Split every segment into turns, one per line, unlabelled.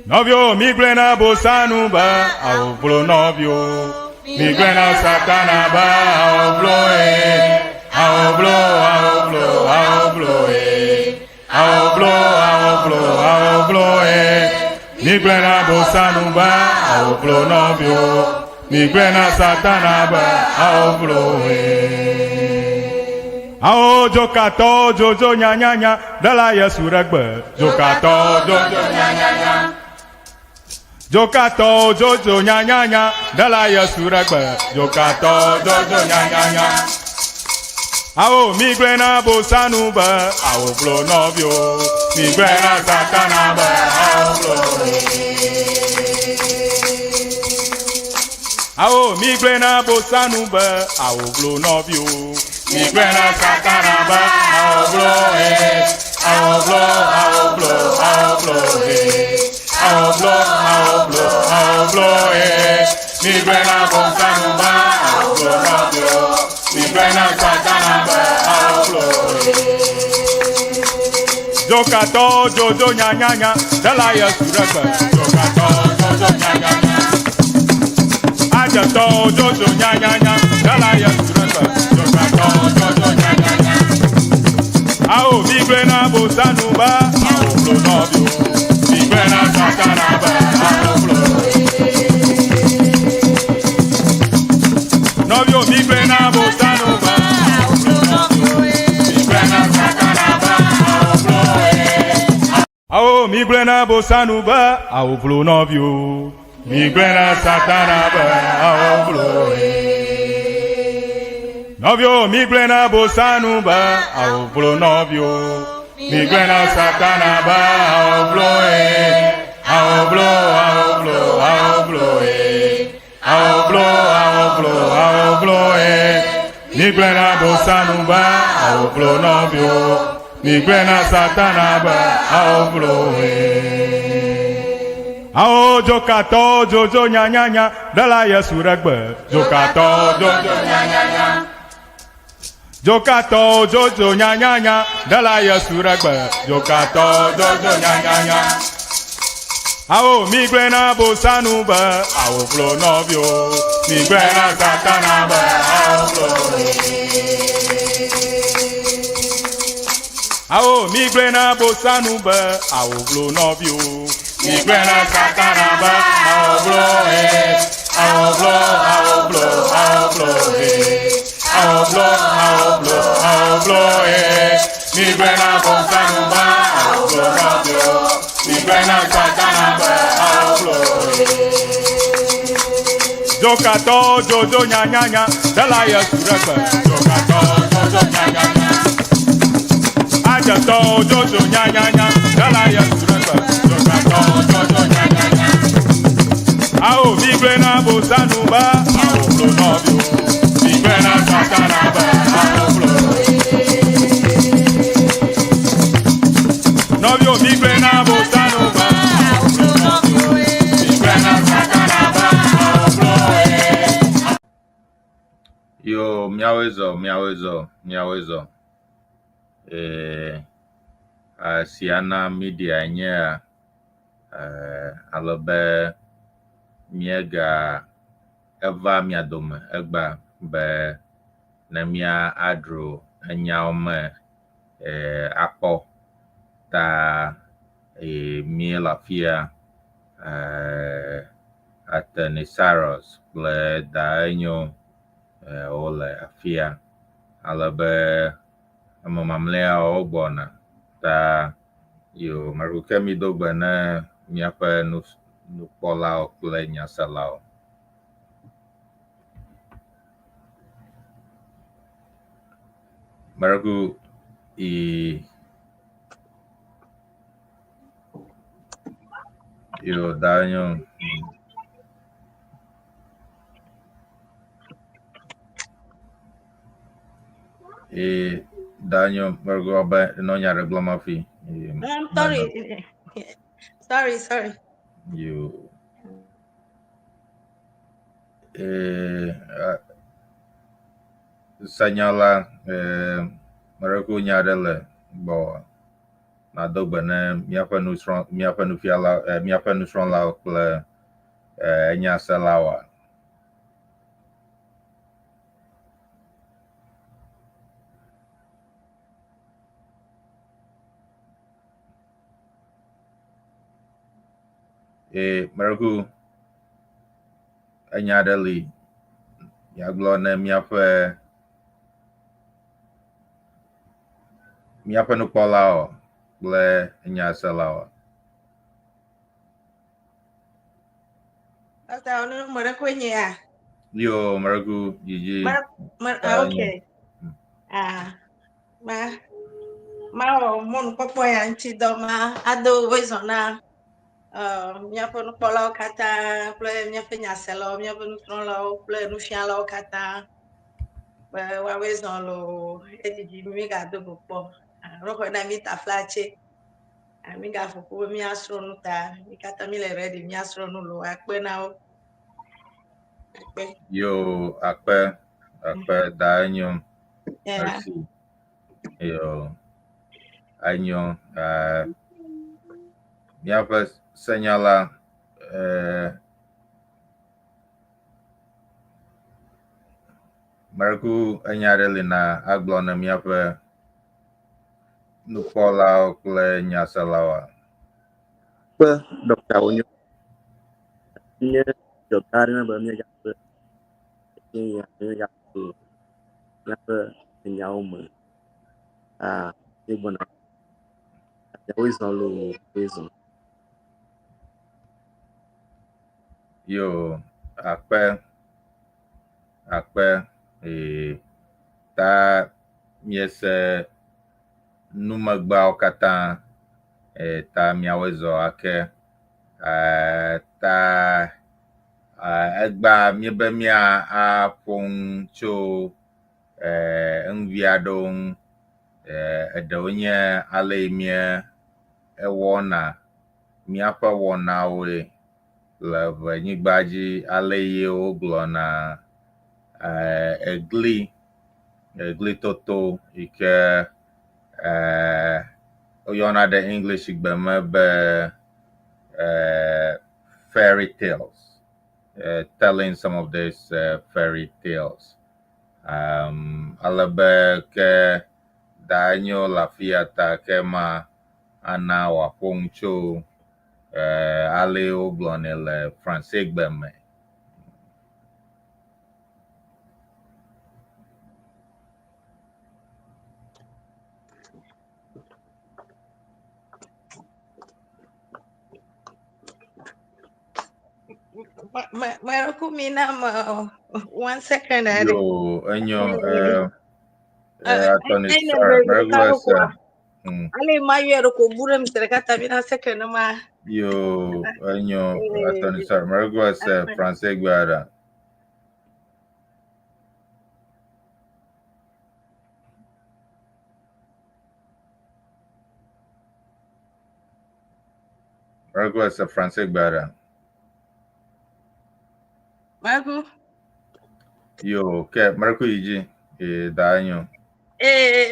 Novio migrena bosanu ba aublo novio migrena satana ba aublo migrena bosanu ba aublo novio migrena satana ba aublo Ao jokato jojo nya nya nya dala Yesu regbe jokato jojo nya nya nya Jokato jojo nya nya nya dala Yesu regbe jokato jojo nya nya nya Ao migrena bosanu ba ao blo novio migrena satana ba ao blo Ao migrena bosanu ba ao blo novio migrena satana ba ao blo migrena bosanu ba ao blo novio migrena satana ba ao blo Jokato jojo nya nya nya dala Yesu regbe jokato jojo nya nya nya Ajato jojo nya nya nya dala Yesu regbe jokato jojo nya nya nya Ao migrena bosanu ba ao blo novio migrena satana ba ao blo Novio migrena bosanu ba ao blo novio migrena satana ba ao blo Ao migrena bosanu ba ao blo novio migrena satana ba ao blo Novio migrena bosanu ba ao blo novio migrena satana ba ao blo migrena bosanu ba ao blo novio migrena satana ba ao blo Ao jokato jojo nya nya nya dala Yesu regbe jokato jojo nya nya nya Jokato jojo nya nya nya dala Yesu regbe jokato jojo nya nya nya Ao migrena bosanu ba ao blo novio migrena satana ba ao blo Ao migrena bosanu ba ao blo novio migrena satana ba ao blo migrena bosanu ba ao blo novio migrena satana ba ao blo Jokato jojo nya nya nya dala Yesu regbe jokato jojo nya nya nya Ajato jojo nya nya nya dala Yesu regbe jokato jojo nya nya nya Ao migrena bosanu ba ao blo novio migrena satana ba ao blo Novio migrena bosanu ba ao blo novio migrena satana ba ao blo
Yo miawezo CEANA Media nya alobe miega eva miadome egba be na mia adro anya ome akpɔ ta mi lafia Atty Cyrus kple Daa Enyo wole afia alebe mamamlɛawo gbɔna ta yo maruke mi do gbe ne miaƒe nukpɔlawo kple nyaselawo. Maruku yo Daa Enyo Daa Enyo maruku oba no nya reglomafi.
Sorry.
You Sanyala maruku nya dele bo na Dogbey ne míaƒe nusrɔ̃lawo kple enyaselawoa. Mereku enya aɖe li miagblɔ ne míaƒe nukpɔlawo kple enyaselawo. Yo, Mereku Gigi.
Okay. Ma mon popo ya nti do ma ado wezona miaƒe nukpɔlawo katã kple miaƒe nyaselawo, miaƒe nusrɔ̃lawo kple nufialawo katã be woawoe zɔ lo edidi mi gado gbɔ. Roxɔ na mi taflatse. Mi gaƒoƒo mi asrɔ̃ nu ta, mi katã mi le ready mi asrɔ̃ nu lo akpe na wo.
Yo, akpe Daa Enyo. Merci. Yo, Enyo. Miaƒe senyala Mereku enya aɖe li na agblɔ ne míaƒe nukpɔlawo kple nyaselawoa.
Dr W nye dzɔga aɖe be míagaƒe míaƒe nyawo me míegbɔna aɖewoe zɔ lo zɔ.
Yo, akpe ta miese numegbawo katã ta miawoe zɔ ake ta egba miebe mia aƒo ŋu tso eŋuvi aɖewo ŋu, eɖewo nye ale yi mie ewɔna míaƒe wɔnawoe le ʋenyigba dzi, ale yi wogblɔna glitoto yi ke woyɔna ɖe English gbeme be fairy tales, telling some of these fairy tales. Ale be ke Daa Enyo le afia ta ke ma ana wòaƒo ŋu tso ale wogblɔnɛ le Francais gbeme.
Mereku mi na 1 second.
Yo, Enyo, Atty Cyrus, Mereku
Ale mayo ko bure mi tere kata mi na second ma.
Yo, Enyo, Atty Cyrus, Mereku Francais gbara. Mereku Francais gbara.
Mereku.
Yo, Mereku yiji Daa Enyo.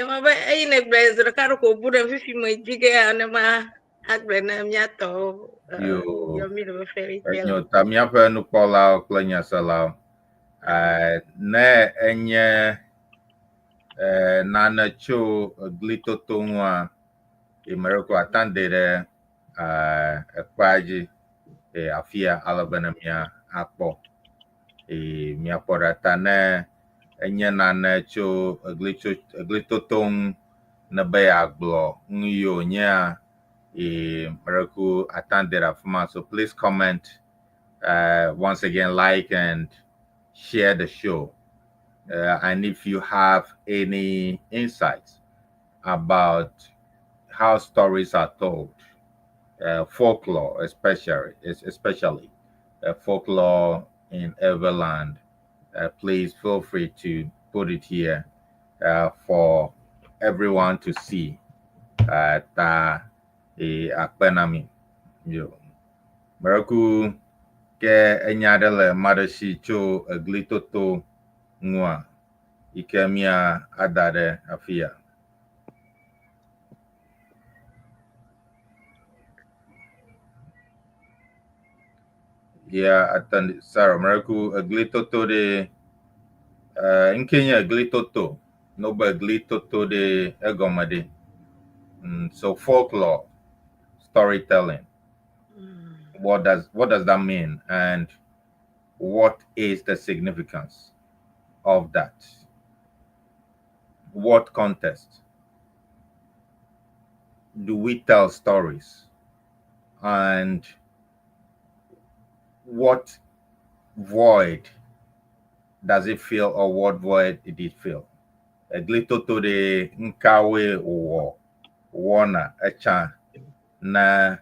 Ma ba ine brezro karo ko bure fifi mo jige ane ma agbre na miato.
Yo,
mi do fairy tale.
Enyo ta miaƒe nukpɔlawo kple nyaselawo. Ne enye nane tso glitoto ŋua, Mereku atande ɖe ekpea dzi afia ale be ne miakpɔ. Miakpɔ ɖe ta ne enye nane tso glitoto ŋu ne be yeagblɔ nu yi wònyea, Mereku atande ɖe afi ma. So please comment, once again like and share the show. And if you have any insights about how stories are told, folklore especially folklore in Everland, please feel free to put it here for everyone to see. Ta Daa Naami. Yo, Mereku ke enya aɖe le maɖeshi tso glitoto ŋua yi ke mia ada ɖe afia. Yeah, Atty Sarah Miracle Glitoto de in Kenya Glitoto. No but Glitoto de Egomade. So folklore, storytelling. What does that mean? And what is the significance of that? What context do we tell stories? And what void does it fill, or what void did it fill? Glitoto de nkawe or wana echa na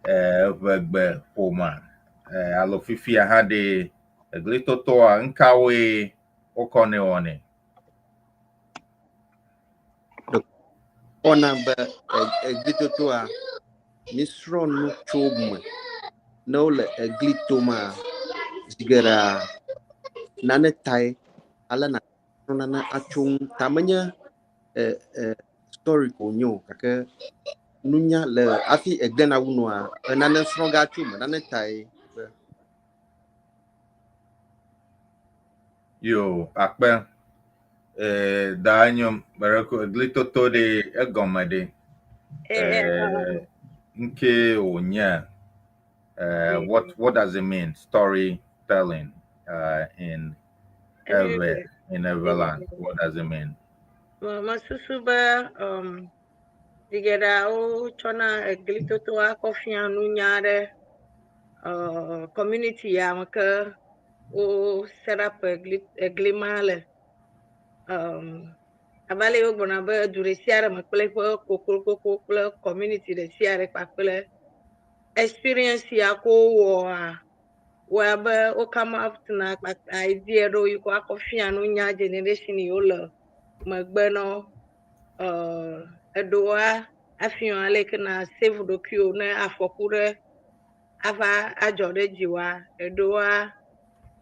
vegbe poma alofifi ahade Glitoto a nkawe okone one.
Ona ba Glitoto a nisro no chobma no le glitoma zigara nane tai ala na nana achung tamanya story ko nyo kaka nunya le afi egdena wunwa nane sroga chuma nane tai
Yo akpe Daa Enyo Barako Glitoto de egomade nke onya. What does it mean? Storytelling in Ewe land. What does it mean?
Masusuba digera o chona Glitoto a kofia nunyare community ya maka o set up glimale abale o bona ba dure siare makle ko community de siare pakle experience ya ko wa ba o come up na idea do you ko akofia nunya generation yo le magbeno edoa afion ale kana save do kio na afokure ava ajode jiwa edoa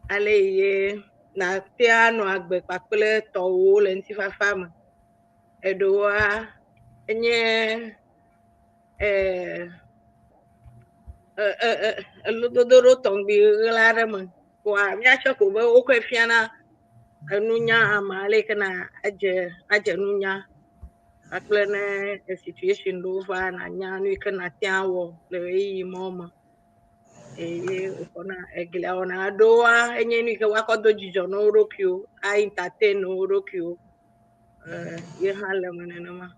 ale ye na piano agbe pakle towo le ntifafa ma edoa enye lododoro tongbi lare ma kwa miacho ko be o ko fiana nunya amale kana aje nunya akple na situation do va na nya nu kana tiawo le yi mama ukona eglia ona doa enye nu ke wakodo jijo no rokio a entertain no rokio ye hale manena ma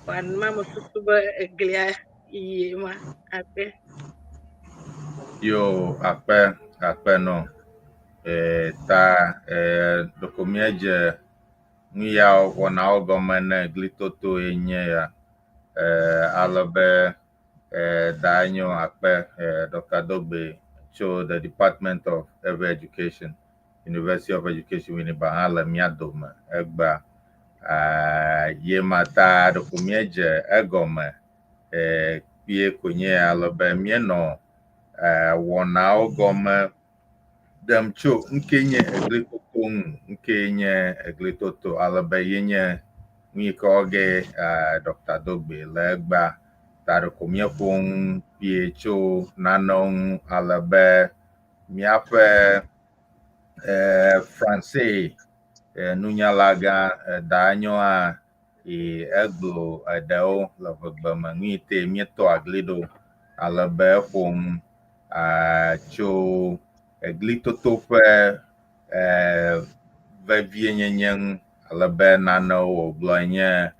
wan mama susuba eglia yi ma ape
Yo akpe no ta dokumieje ya wɔnawo gɔme ne Glitoto enye ya alebe Daa Enyo akpe Dr Dogbey tso the Department of Ewe Education, University of Education Winneba hã le mía dome egba ye mata dokumieje egɔme kpie konye alebe mienɔ wɔnawo gɔme dem tso nkenye Glitoto nkenye Glitoto alebe yenye nwike Dr Dogbey le egba ta dokumie ƒom kpie tso nanewo alebe miaƒe Francais nunyala gã Daa Enyo hã eglo eɖewo le vegbeme ŋuite mietɔ agli ɖo alebe eƒom tso Glitoto ƒe vevie nyenye ŋu alebe nanewo wògblɔ nye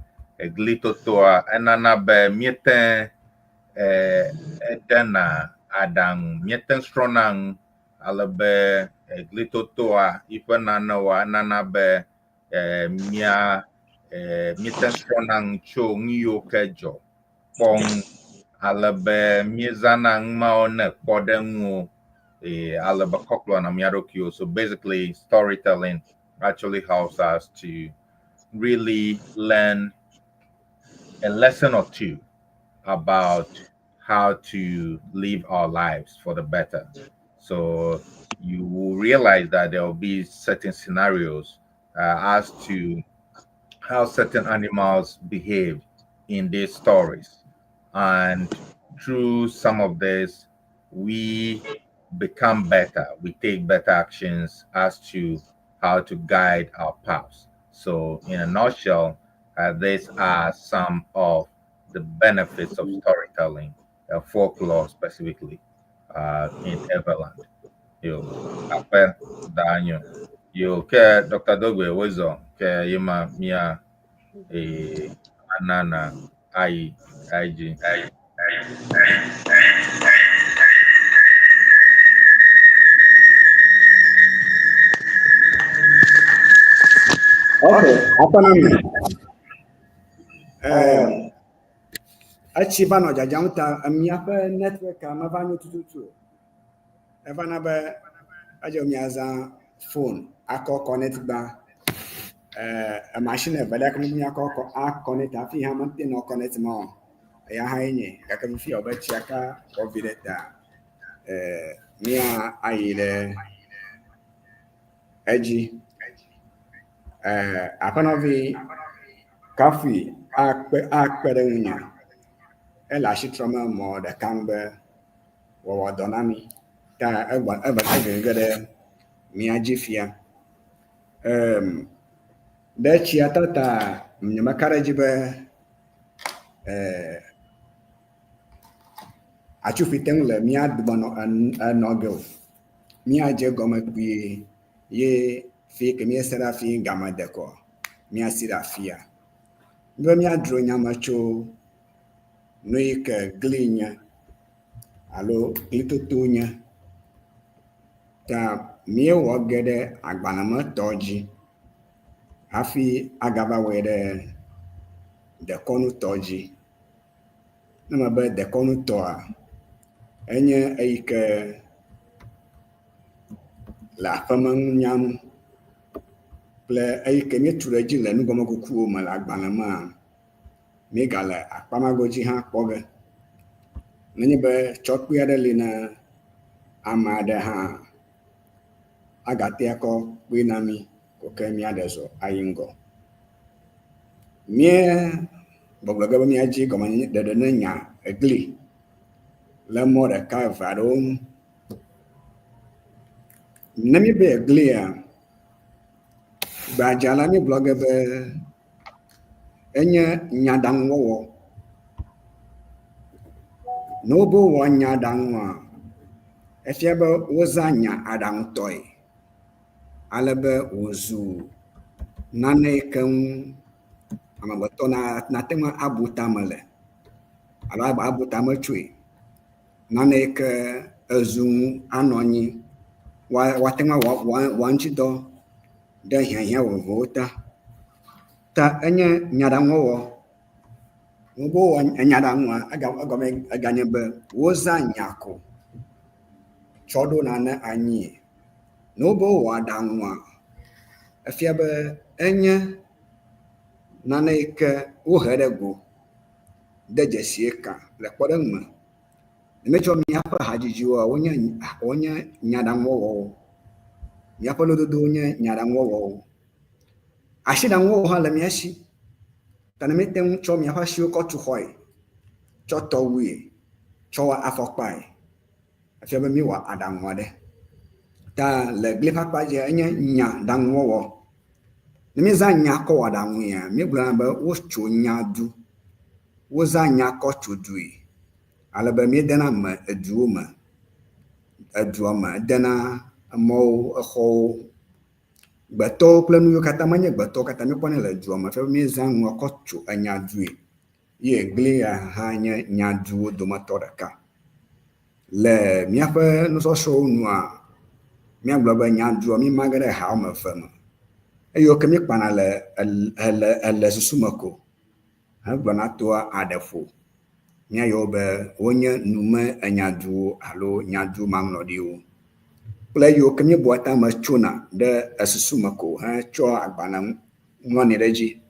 Glitotoa enana be miete edena aɖaŋu miete srɔ̃na ŋu alebe Glitotoa yiƒe nanewoa enana be miete srɔ̃na ŋu tso nu yiwo ke dzɔ kpɔ ŋu alebe miezana ŋumawo ne kpɔɖeŋuwo alebe kɔkplɔna mía ɖokuiwo. So basically storytelling actually helps us to really learn a lesson or two about how to live our lives for the better. So you will realize that there will be certain scenarios as to how certain animals behave in these stories. And through some of this, we become better. We take better actions as to how to guide our paths. So, in a nutshell, these are some of the benefits of storytelling, folklore specifically, in Everland. You, Ape, Daa Enyo. You, ke Dr. Dogbey, Wezo, ke Yima, Mia, Anana, IG.
Okay, apa namanya? Achi bano jajang ta miapa network ma banyo tututu. Evana ba ajo miaza phone ako connect ba a machine ba la kumi ako connect afi ha mante no connect mo. Ya ha yenye ka ka fi oba chiaka obileta mia aile aji apanovi kafi akpeɖeŋutɔwo ele asitrɔme mɔ ɖeka ŋu be wɔwɔ Daa Naami ta ebe ge ɖe mía dzi fia. Ɖe tsia tata nyemeka ɖe dzi be atsufi te ŋu le mía dubɔnɔ enɔge o. Mía dze gɔme kpuie ye fi ke mía se ɖe afi game de kɔ mía si ɖe afia. Be mía dro nyame tso nu yi ke gli nye alo glitoto nye ta míewɔ ge ɖe agbalẽmetɔ dzi hafi agava wɔe ɖe dekɔnutɔ dzi. Ne me be dekɔnutɔa enye eyi ke le aƒeme nyanu kple eyi ke míetu ɖe dzi le nugɔmekukuwo me le agbalẽ mea míegale akpamago dzi hã kpɔ ge. Nenye be tsɔkpui aɖe li ne ame aɖe hã agate akɔ kpui na mí ke míaɖe zɔ ayi ŋgɔ. Mie gbɔgblɔ ge be míadzi gɔmenyenye ɖeɖe ne nya egli le mɔ ɖeka eve aɖewo ŋu. Ne mi be eglia gbadza la mi gblɔ ge be enye nyaɖaŋuwɔwɔ. Ne wobe wɔ nyaɖaŋua efia be woza nya aɖaŋutɔe ale be wòzu nane yi ke ŋu amegbetɔ nate ŋu abu tame le alo abu tame tsoe. Nane yi ke ezu ŋu anɔ anyi woate ŋu wɔ ŋutidɔ ɖe hiahiã vovovowo ta enye nyaɖaŋuwɔwɔ. Wobe wɔ nyaɖaŋua egɔme eganye be woza nya ko tsɔ ɖo nane anyi. Ne wobe wɔ aɖaŋua efia be enye nane yi ke wohe ɖe go de dzesie ka le kpɔɖeŋu me. Ne metsɔ míaƒe hadzidziwoa wonye nyaɖaŋuwɔwɔwo. Míaƒe lododowo nye nyaɖaŋuwɔwɔwo. Asiɖaŋuwɔwɔ hã le mía si. Ta ne míete ŋu tsɔ míaƒe asiwo kɔ tu xɔe, tsɔ tɔwue, tsɔ wɔ afɔkpae efia be míwɔ aɖaŋu aɖe. Ta le gli ƒe akpa dzia enye nyaɖaŋuwɔwɔ. Ne míeza nya kɔ wɔ aɖaŋua míegblɔna be wotso nya du. Woza nya kɔ tso due ale be míedena me eduwo me. Edua me edena emɔwo, exɔwo, gbetɔwo kple nu yiwo katã menye gbetɔwo katã míekpɔnɛ le dua me fia be míeza ŋua kɔ tso enya due. Ye glia hã nye nyaduwo dometɔ ɖeka. Le míaƒe nusɔsrɔ̃wo nua míagblɔ be nyadua míma ge ɖe ha wɔme eve me. Eyiwo ke míekpana le susu me ko hegblɔna toa aɖeƒo. Míayɔwo be wonye nume enyaduwo alo nyadu maŋlɔɖiwo. Kple yiwo ke míebua tame tsona ɖe esusu me ko hetsɔ agbalẽ ŋlɔnɛ ɖe dzi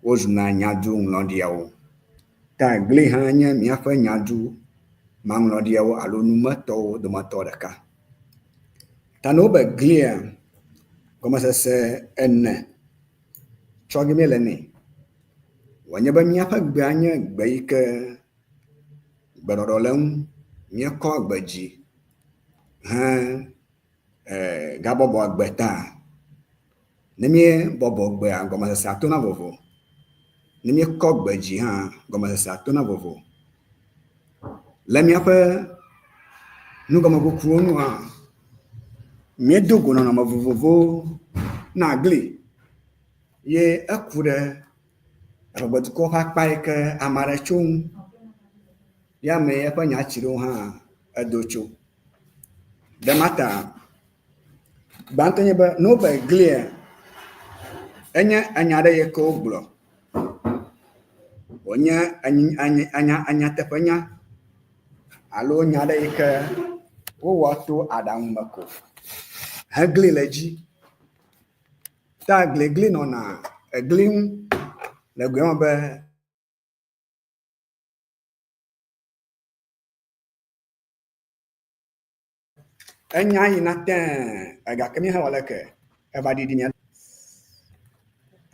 wozuna nyadu ŋlɔɖiawo. Ta gli hã nye míaƒe nyadu maŋlɔɖiawo alo numetɔwo dometɔ ɖeka. Ta ne wobe glia gɔmesese ene tsɔ ge míele nɛ. Wònye be míaƒe gbea nye gbe yi ke gbeɖɔɖɔ le ŋu, míekɔ gbe dzi gabobo agbeta nemie bobo gbe agomese atona vovo nemie kogbeji ha gomese atona vovo lemia pe nugomo bokuo nu a mie dogo na ma vovo na gli ye akure robot ko ha pai ke amare chung ya me ya pa nya chiro ha adocho demata bantanye ba no ba gli enya anyare ye ko glo onya anya tepanya alo nyare ye ke wo wato adam mako hagli leji ta gli no na gli le gwe ba enya ina ten aga kemi ha wala ke eba di nya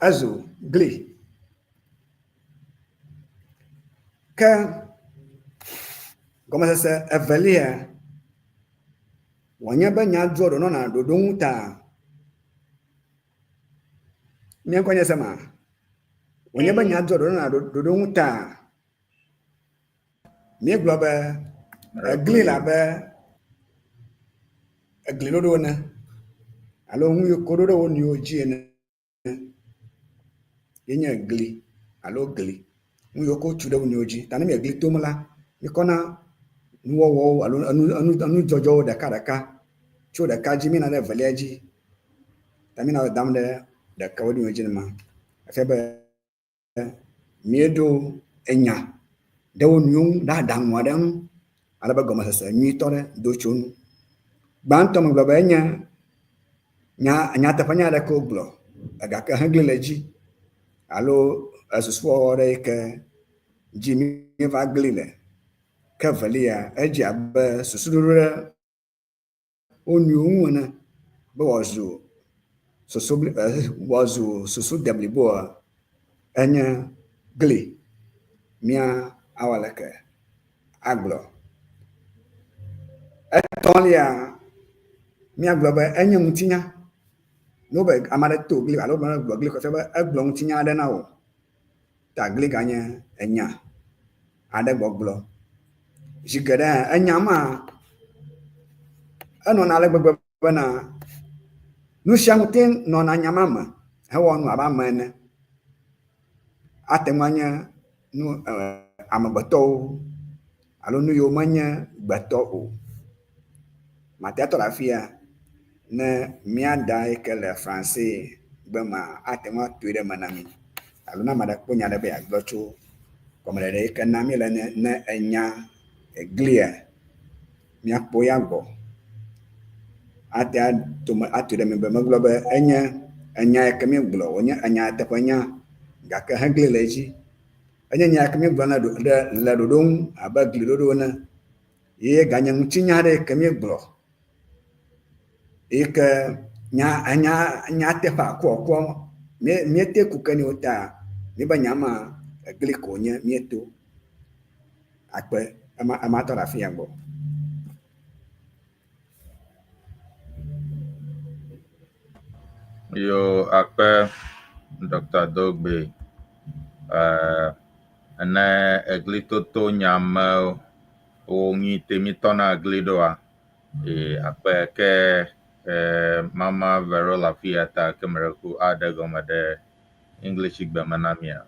azu gli ka goma se evelia wanya ba nya dzoro no na dodo ŋuta mi kwanya sama wanya ba nya dzoro no na dodo ŋuta mi globe gli la ba Glitoto na alo ŋuyo kododo woni oji na yenya gli alo gli ŋuyo ko chude woni oji tani me gli tomla mi kona nuwo alo anu jojo daka chu daka ji mi na le valeji tami na damde daka woni oji ma afebe miedo enya de woni da danwa dan ala ba goma sasa mi tore do chunu bantom globenya nya tapanya da ko glo aga ka hagli leji alo asuswo ore ke jimi va glile ka valia eji abba susudura onu wona bo wazu susu debli bo enya gli mia awalaka aglo etolia mia globe enya mutinya no be amare to gli alo ba gli ko fe ba aglo mutinya da nawo ta gli ganya enya ada gboglo jigada enya ma ano na le gbogbo na nu shamutin no na nyama ma he wonu aba mane atemanya nu amagbato alo nu yo manya gbato o mateto la fia ne miada ekele français bema atema tuire manami aluna mada ponya de be aglocho comme le kanami le ne enya eglia mia poya go atia to atude me be maglobe enya ekemi glo onya enya tepanya gaka hagli leji enya ekemi glo na do la dodon aba Glitoto na ye ganya mutinya de ekemi glo eke nya tefa ko me te ku kani ota me banyama gliko nya mieto akpe ama to rafia gbo
yo akpe Dr Dogbey ana Glitoto nyama o ngi temi tona glidoa akpe ke mama Vero la fiata kemereku ada gomade English igbe manamia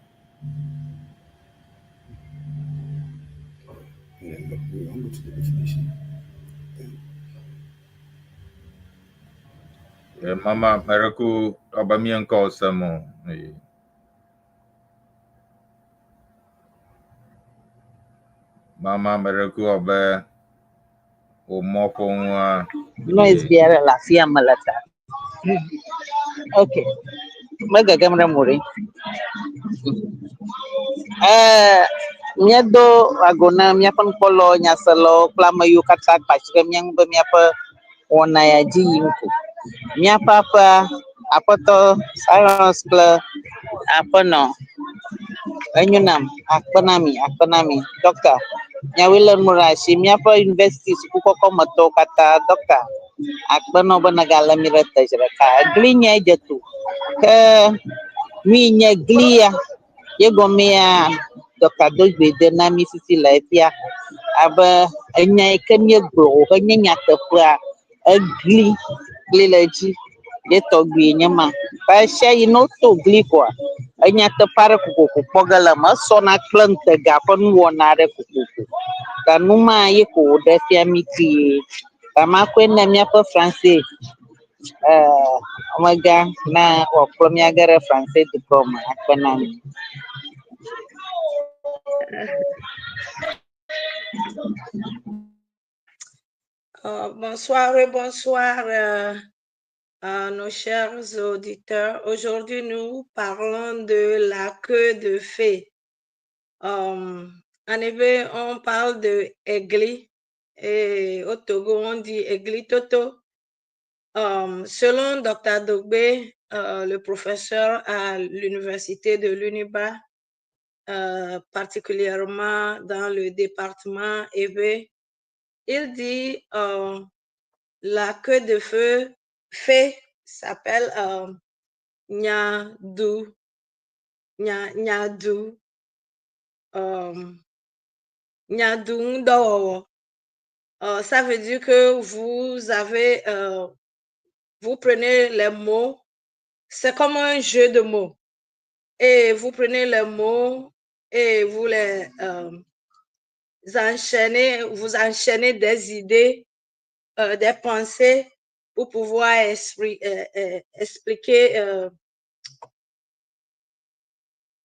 mama mereku obamian ko samo mama mereku obe o mopongwa
no is biara la fia malata okay mega gamra muri miedo agona miapan polo nyaselo klama yu kata pachre miang be miapa ona ya jinku miapa apa to Cyrus kle apa no Enyonam, akpanami, Dr. Nyawila Murashi, Miapa University, Sukukoko Mato Kata, Dr. Akpano Banagala Mirata Jiraka, Glinya Jatu, Minya Glia, Yegomea, Dr. Dogbey, Daa Naami Sisi Latia, Aba, Enya Kenya Grow, Kenya Tapua, a Glilaji. Dia togbi nyama pa sha ino to glikwa anya te pare kuku pogala ma sona klante ga pon wona re kuku kanuma ye ko de fiamiti kama kwenda mia pa français omaga na o premier gare français diplôme akana.
Bonsoir et bonsoir à nos chers auditeurs. Aujourd'hui, nous parlons de la queue de fée. En effet, on parle de Egli et au Togo, on dit Glitoto. Selon Dr Dogbey, le professeur à l'université de Winneba, particulièrement dans le département Ewe, il dit la queue de fée s'appelle Nyadzɔdzɔgblɔmɔnuwo. Ça veut dire que vous prenez les mots, c'est comme un jeu de mots, et vous prenez les mots et vous les enchaînez des idées, des pensées pour pouvoir expliquer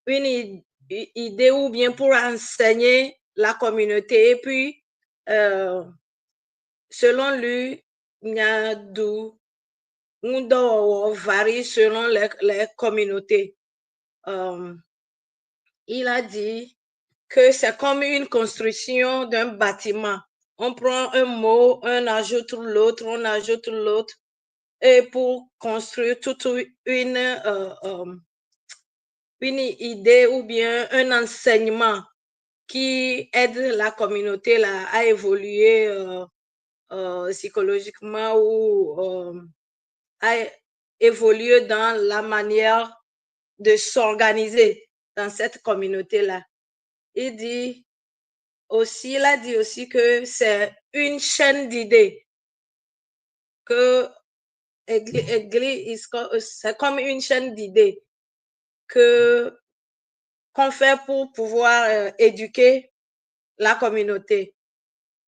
une idée ou bien pour enseigner la communauté. Et puis, selon lui, Nyadzɔdzɔgblɔmɔnuwo varie selon les communautés. Il a dit que c'est comme une construction d'un bâtiment. On prend un mot, on ajoute l'autre, et pour construire toute une idée ou bien un enseignement qui aide la communauté là, à évoluer psychologiquement ou à évoluer dans la manière de s'organiser dans cette communauté-là. Il a dit aussi que c'est une chaîne d'idées, que c'est comme une chaîne d'idées qu'on fait pour pouvoir éduquer la communauté.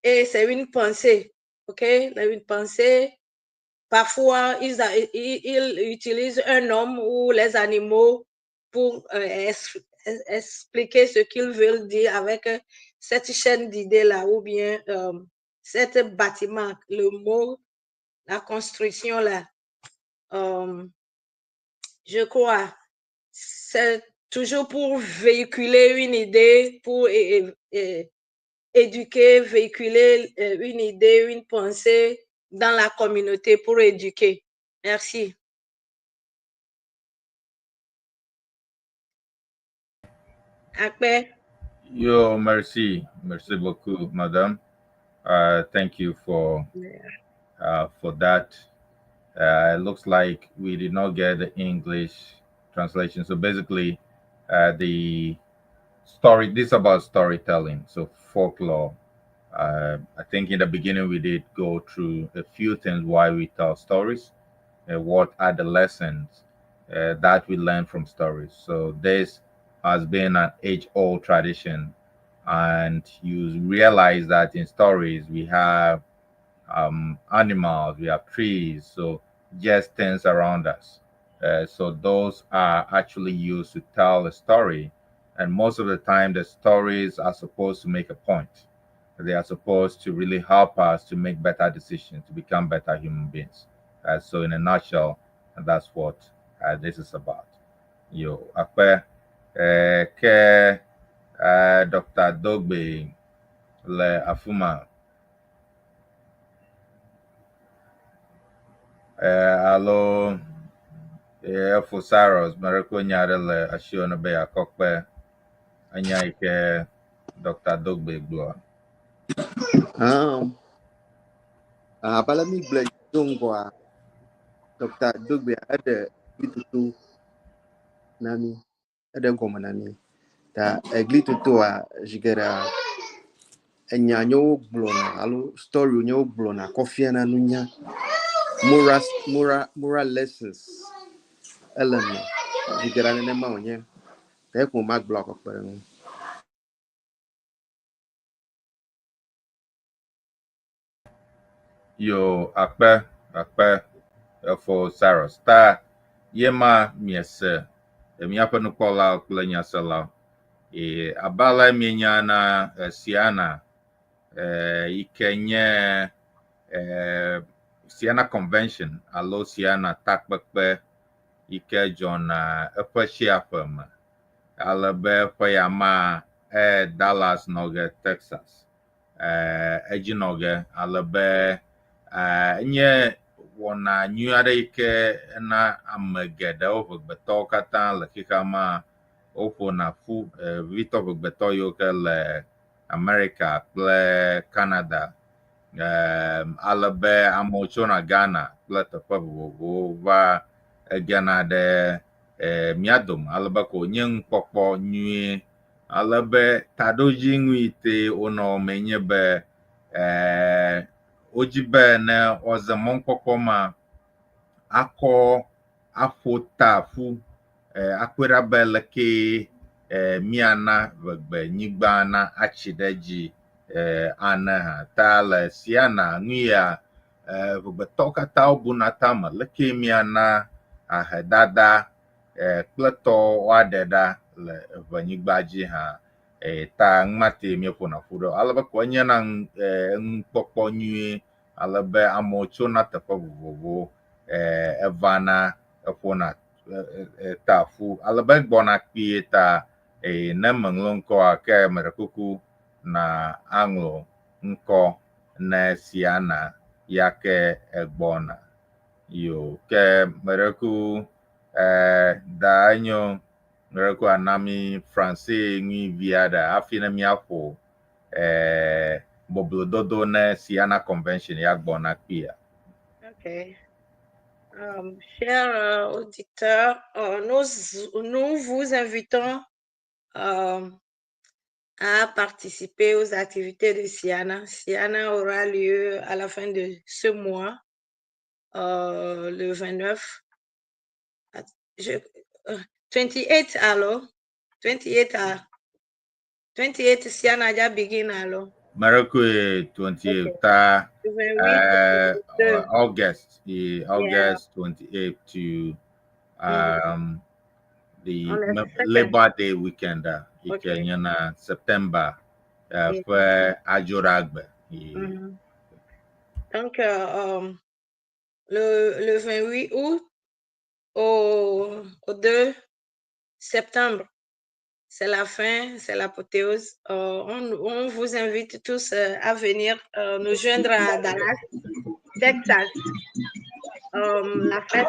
Et c'est une pensée, ok? Une pensée. Parfois, ils utilisent un homme ou les animaux pour expliquer ce qu'ils veulent dire avec cette chaîne d'idées-là, ou bien cet bâtiment, le mot, la construction-là. Je crois, c'est toujours pour véhiculer une idée, pour éduquer, véhiculer une idée, une pensée dans la communauté pour éduquer. Merci. Akpe.
Yo, merci beaucoup, madame. Thank you for that. It looks like we did not get the English translation. So basically, the story, this is about storytelling. So folklore. I think in the beginning we did go through a few things why we tell stories, what are the lessons that we learn from stories. So this has been an age-old tradition, and you realize that in stories we have animals, we have trees, so just things around us. So those are actually used to tell a story, and most of the time the stories are supposed to make a point. They are supposed to really help us to make better decisions, to become better human beings. So in a nutshell, that's what this is about. Yo, akpe ke Dr. Dogbey le afuma. Alo Atty Cyrus, Mariko Nyare le Ashio no be akokpe. anya ke Dr Dogbey gblɔ.
Abala mi gblɔ zongoa Dr Dogbey ade Glitoto nami ade gɔme nami ta Glitoto a jigera enya nyo gblɔna alo story nyo gblɔna kɔfia na nunya moral lessons element jigera ne ma onye ta ko ma gblɔ akɔkpere no.
Yo akpe for Cyrus ta yema miese miaƒe nukpɔla kple nyasela abala mienya na CEANA yike nye CEANA convention alo CEANA takpekpe yike dzɔna eƒe tsiaƒe me ale be ƒe yama Dallas nɔge Texas edzi nɔge ale be nye wɔna nyui aɖe yike na ame geɖewo ʋegbetɔwo katã le xixea ma woƒona ƒu vitɔ ʋegbetɔ yiwo ke le America kple Canada ale be amewo tsona Ghana kple teƒe vovovowo va egena ɖe mía dome ale be ko nye nukpɔkpɔ nyui ale be taɖodzi ŋui te wonɔ me nye be wodzi be ne woaze mɔnukpɔkpɔ ma akɔ aƒo ta ƒu akpɔe ɖa be leke miana ʋegbenyigba na atsi ɖe dzi ane hã ta le CEANA nuya ʋegbetɔwo katã wobuna tame leke miana ahedada kple tɔ woaɖe ɖa le ʋenyigba dzi hã ta ŋmate míeƒona ƒu ɖo ale be ko enyena nukpɔkpɔ nyui ale be amewo tsona teƒe vovovowo evana eƒona ta ƒu ale be gbɔna kpie ta ne meŋlɔ ŋkɔa ke meɖe kuku na aŋlɔ ŋkɔ ne CEANA yake egbɔna yo ke meɖe ku Daa Enyo meɖe ku anami français ŋui vi aɖe hafi ne míaƒo boblododo ne CEANA convention ya gbɔna kpia.
Ok. Chers auditeurs, nous vous invitons à participer aux activités de CEANA. CEANA aura lieu à la fin de ce mois, le 29. 28 alors. 28 CEANA ja begin alors.
Merekwe 28 ta
28
August 28 to the Labor Day weekend na September for Ajoragbe.
Donc le 28 août au 2 septembre, c'est la fin, c'est l'apothéose. On vous invite tous à venir nous joindre à Dallas, Texas. La fête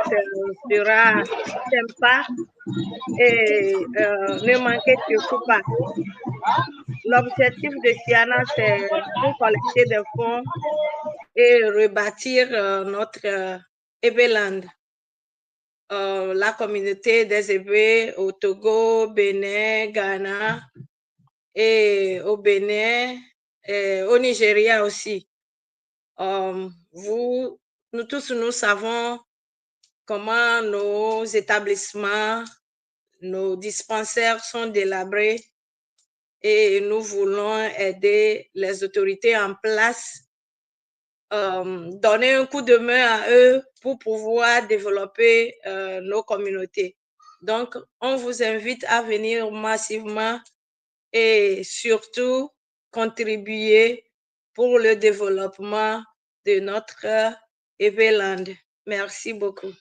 sera sympa et ne manquez surtout pas. L'objectif de CEANA, c'est pour collecter des fonds et rebâtir notre Eweland. La communauté des Ewe au Togo, Bénin, Ghana et au Bénin et au Nigeria aussi. Nous tous, nous savons comment nos établissements, nos dispensaires sont délabrés et nous voulons aider les autorités en place, donner un coup de main à eux pour pouvoir développer nos communautés. Donc, on vous invite à venir massivement et surtout contribuer pour le développement de notre Eweland. Merci beaucoup.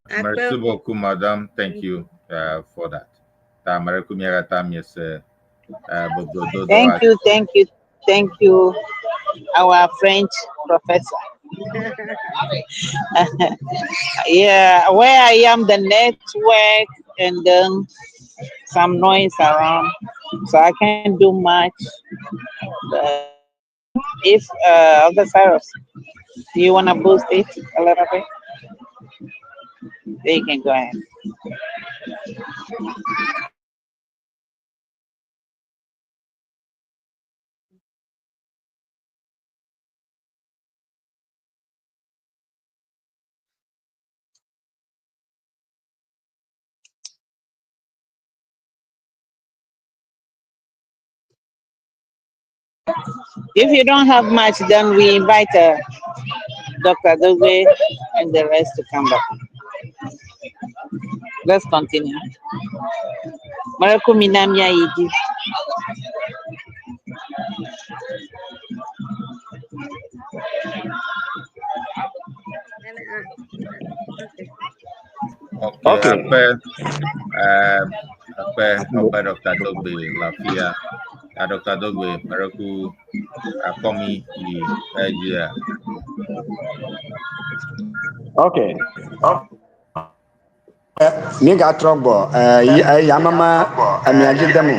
Merci beaucoup, madame. Thank you for that.
Thank you, our French professor. Yeah, where I am, the network and then some noise around, so I can't do much. But if Dr. Cyrus, do you want to boost it a little bit? Then you can go ahead. If you don't have much, then we invite Dr. Dogbey and the rest to come back. Let's continue. Marako Minamia Yidi.
Okay. Apa Dr. Dogbey Lafia. Dr. Dogbey Marako Akomi Ejia.
Okay. Niga trogbo yamama amiajidemu.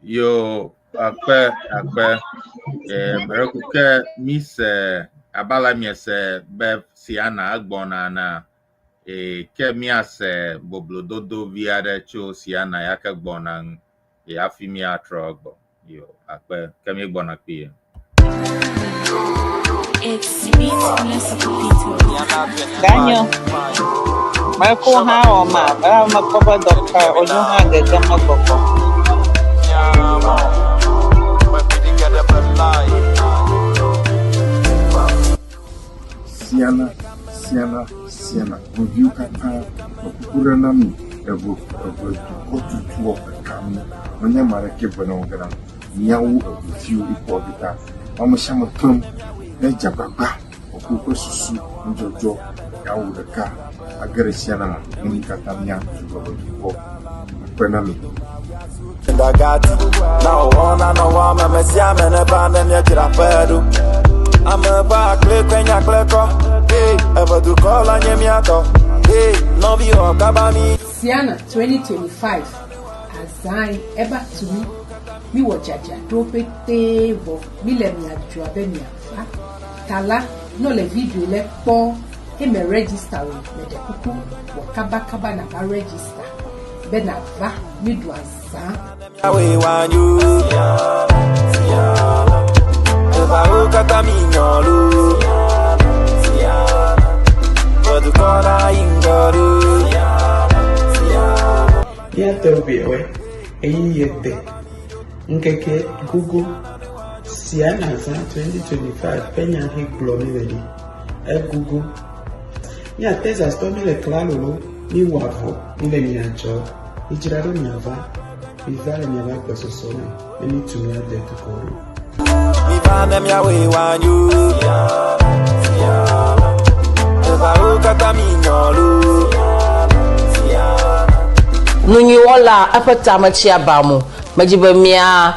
Yo akpe Marako Miss Abala Miese Bev CEANA Agbona na ke miase Boblododo via de cho CEANA Yakagbona Afimia Trogbo. Yo akpe kemi gbona pie.
It's
Daniel, Marako ha o ma makoba Dr. Ojuha Gagama Boko.
CEANA. Review kata okura nami evo dukɔtutu okam. Onya marake bonongara. Nyawu review ipodita. Amashama pam eja baba okuko susu njojo yawu deka agere CEANA ni kata nya tuko penami.
Now one I'm a siaman about them yet I'm a back click when you click hey ever do call on your hey no view of Kabami
CEANA 2025 Azai eba to me watch Jaja table millennia Joabenia Tala no le video le po him register with the kuku wakaba na register benava midwansa
we want you Vero Catamignolo but the corner in Goro
Yatobewe Eyete Nkeke Google CEANA 2025 Penya Higblomiledi Google Ya teza stomi le klalo ni wavo ile miacho ijirado miava Vivale miava kwa sosone Meni tumia de tukoro
Vivane miawe wanyu Vero Catamignolo
Nunyi wala apatamachi abamu majibamia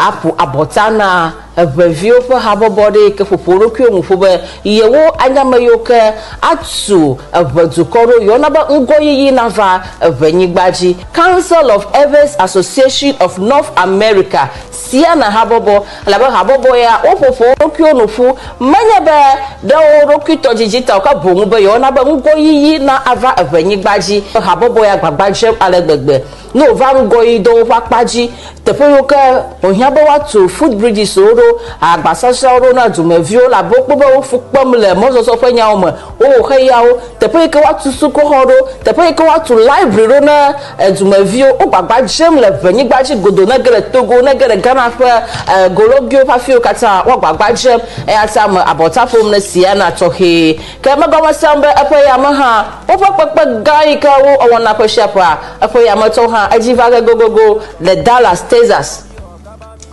apu abotana review for habo body ke foporo kyo mufobe yewo anyamayo ke atsu abadukoro yonaba ngoyi nava venyigbaji Council of Ewe Association of North America CEANA habobo laba habobo ya ofoforo kyo nufu manyabe do rokito digital ka bongu be yonaba ngoyi na ava venyigbaji habobo ya gbagbaje alegbegbe no va ngoyi do papaji tefoyo ke ohiabo wa to food bridges oro agbasasrawo na dumeviwo la bo kpo be wo fukpem le mɔzɔzɔ ƒe nyawo me wo xe yawo teƒe yi ke woatu sukuxɔ ɖo teƒe yi ke woatu library ɖo na dumeviwo wo gbagba dzem le venyigba dzi godo ne ge le Togo ne ge le Ghana ƒe gologiwo ƒe afiwo katã wo gbagba dzem eya ta me abɔta ƒom ne CEANA tɔxɛ ke megɔme sem be eƒe yame hã woƒe kpekpe gã yi ke wo wɔna ƒe sia ƒea eƒe yametɔwo hã edzi va ge gogogo le Dallas Texas.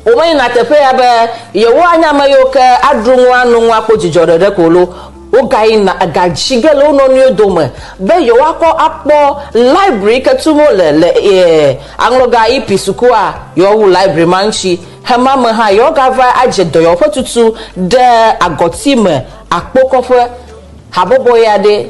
Wome yina teƒe ya be yewo anya ame yiwo ke aɖu ŋu anu ŋu akpɔ dzidzɔɖeɖe kolo wo ga yina gadzi ge le wo nɔnɔewo dome be yewo akɔ akpɔ library ke tum le aŋlɔga EP sukua yewo wu library ma ŋuti hema me hã yewo gava adze dɔyɔƒe tutu ɖe agɔti me akpokɔƒe habɔbɔ ya ɖe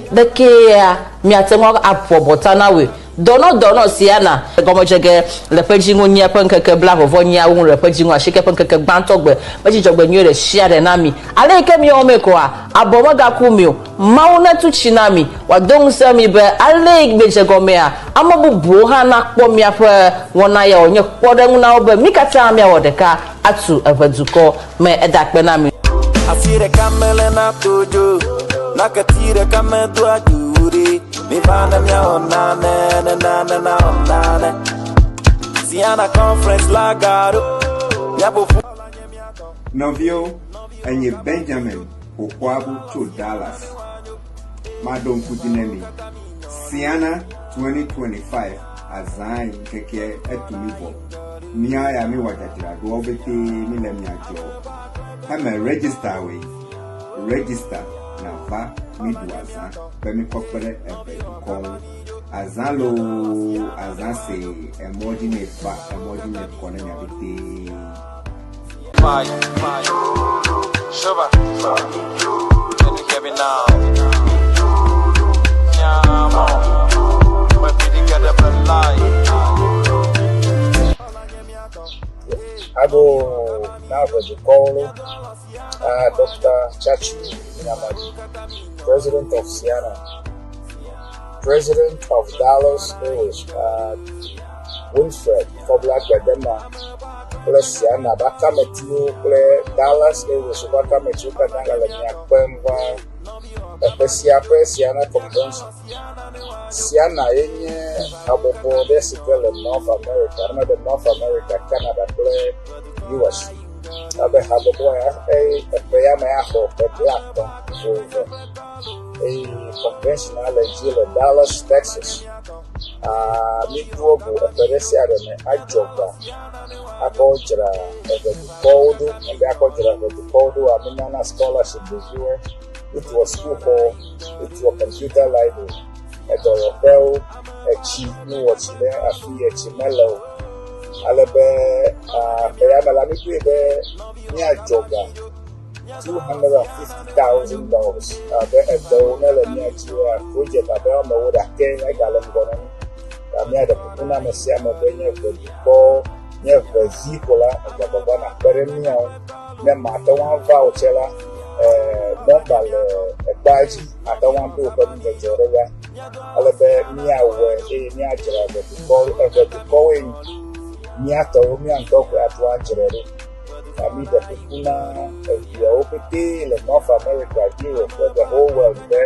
ya miate ŋu aƒo abɔta na woe dɔnɔ CEANA gɔmedzege le ƒe dziŋu nyia ƒe ŋkeke bla vɔvɔ nyiawo ŋu le ƒe dziŋu asike ƒe ŋkeke gbãtɔ gbe medzidzɔgbe nyuie ɖe sia ɖe na mi ale yi ke miwɔ me koa abɔ megaku mi o mawu netu tsi na mi wado ŋusẽ mi be ale yi gbedze gɔmea ame bubuwo hã nakpɔ miaƒe wɔna ya wònye kpɔɖeŋu na wo be mi katã miawɔ ɖeka atu eve dukɔ me eda kpe na mi.
Asi ɖeka mele na todzo nakati ɖeka medo aduri mi vana miawɔ nane CEANA conference la gaɖo miabo fu.
Nɔviwo enye Benjamin Okwabu tso Dallas maɖo ŋku dzi ne mi CEANA 2025 azã yi keke etumi vɔ mia ya mi wɔ dzadzraɖowo bete mi le mia dzɔ heme register na va mi du azã be mi kɔ kpe ɖe eve dukɔwo azã lo azã se emɔdzi ne fa emɔdzi ne kɔ ne mia bete.
Abo na dukɔwo Dr Cyrus, President of CEANA, President of Dallas Enyo, Winfred Kobla Gbedema, plus CEANA Bakametiwo, plus Dallas Enyo, Bakametiwo Kadanga le miakpemva, epesia pre CEANA Convention. CEANA yenye abobo ɖe si ke le North America, ame de North America, Canada kple US. Abe habobo ya epe ya me axɔ epe atɔ̃ vovo. Convention le dzi le Dallas, Texas. Mi dro go epe ɖe sia ɖe me adzɔgba akɔ dzra eve dukɔwo ɖo, ebe akɔ dzra eve dukɔwo ɖo ami nana scholarship ɖeviwo, wotua sukuxɔ, wotua computer library, edɔyɔƒewo, etsi nuwɔtsi ɖe afi etsi mele o. Ale be ya me la mi ɖoe be miadzɔga $250,000 abe edewo ne le mia dzi project abe ame wo ɖake egale ŋgɔ na mi. Miaɖe kuku na ame sia ame be nye ve dukɔ nye vevi ko la egbɔgbɔgbɔ na kpe ɖe miawo ne mate ŋu ava o tse la nɔmba le ekpea dzi ate ŋu aɖo woƒe nudzɔdzɔ ɖe ya ale be miawɔe eye miadzra eve dukɔwoe miatɔwo miaŋutɔ koe atu adzre ɖo. Mi ɖe kuku na eviawo pete le North America, Europe, the whole world be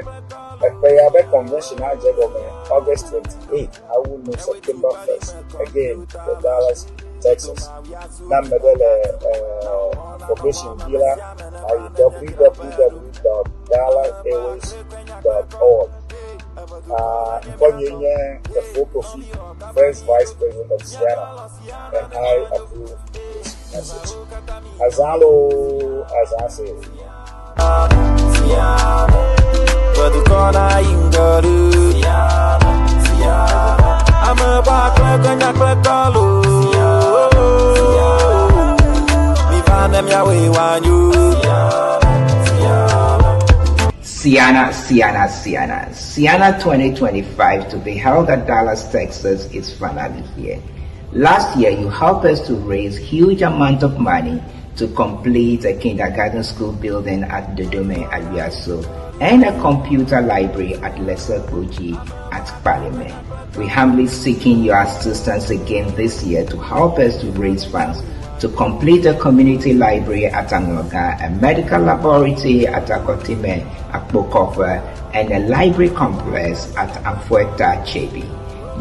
epe ya be convention adze gɔme August 28, awu no September 1st, again the Dallas, Texas. Na me ɖe le information bi la ayi www.dallasewés.org. Nkɔnye nye thfough Kofi, first vice president of CEANA, and I approve this message. Azalo, Azase.
CEANA 2025 to be held at Dallas, Texas is finally here. Last year, you helped us to raise huge amount of money to complete a kindergarten school building at Dodome at Wiaso and a computer library at Lesser Koji at Parliament. We humbly seeking your assistance again this year to help us to raise funds to complete a community library at Angoga, a medical laboratory at Akotime, Akpokofa, and a library complex at Amfueta Chebi.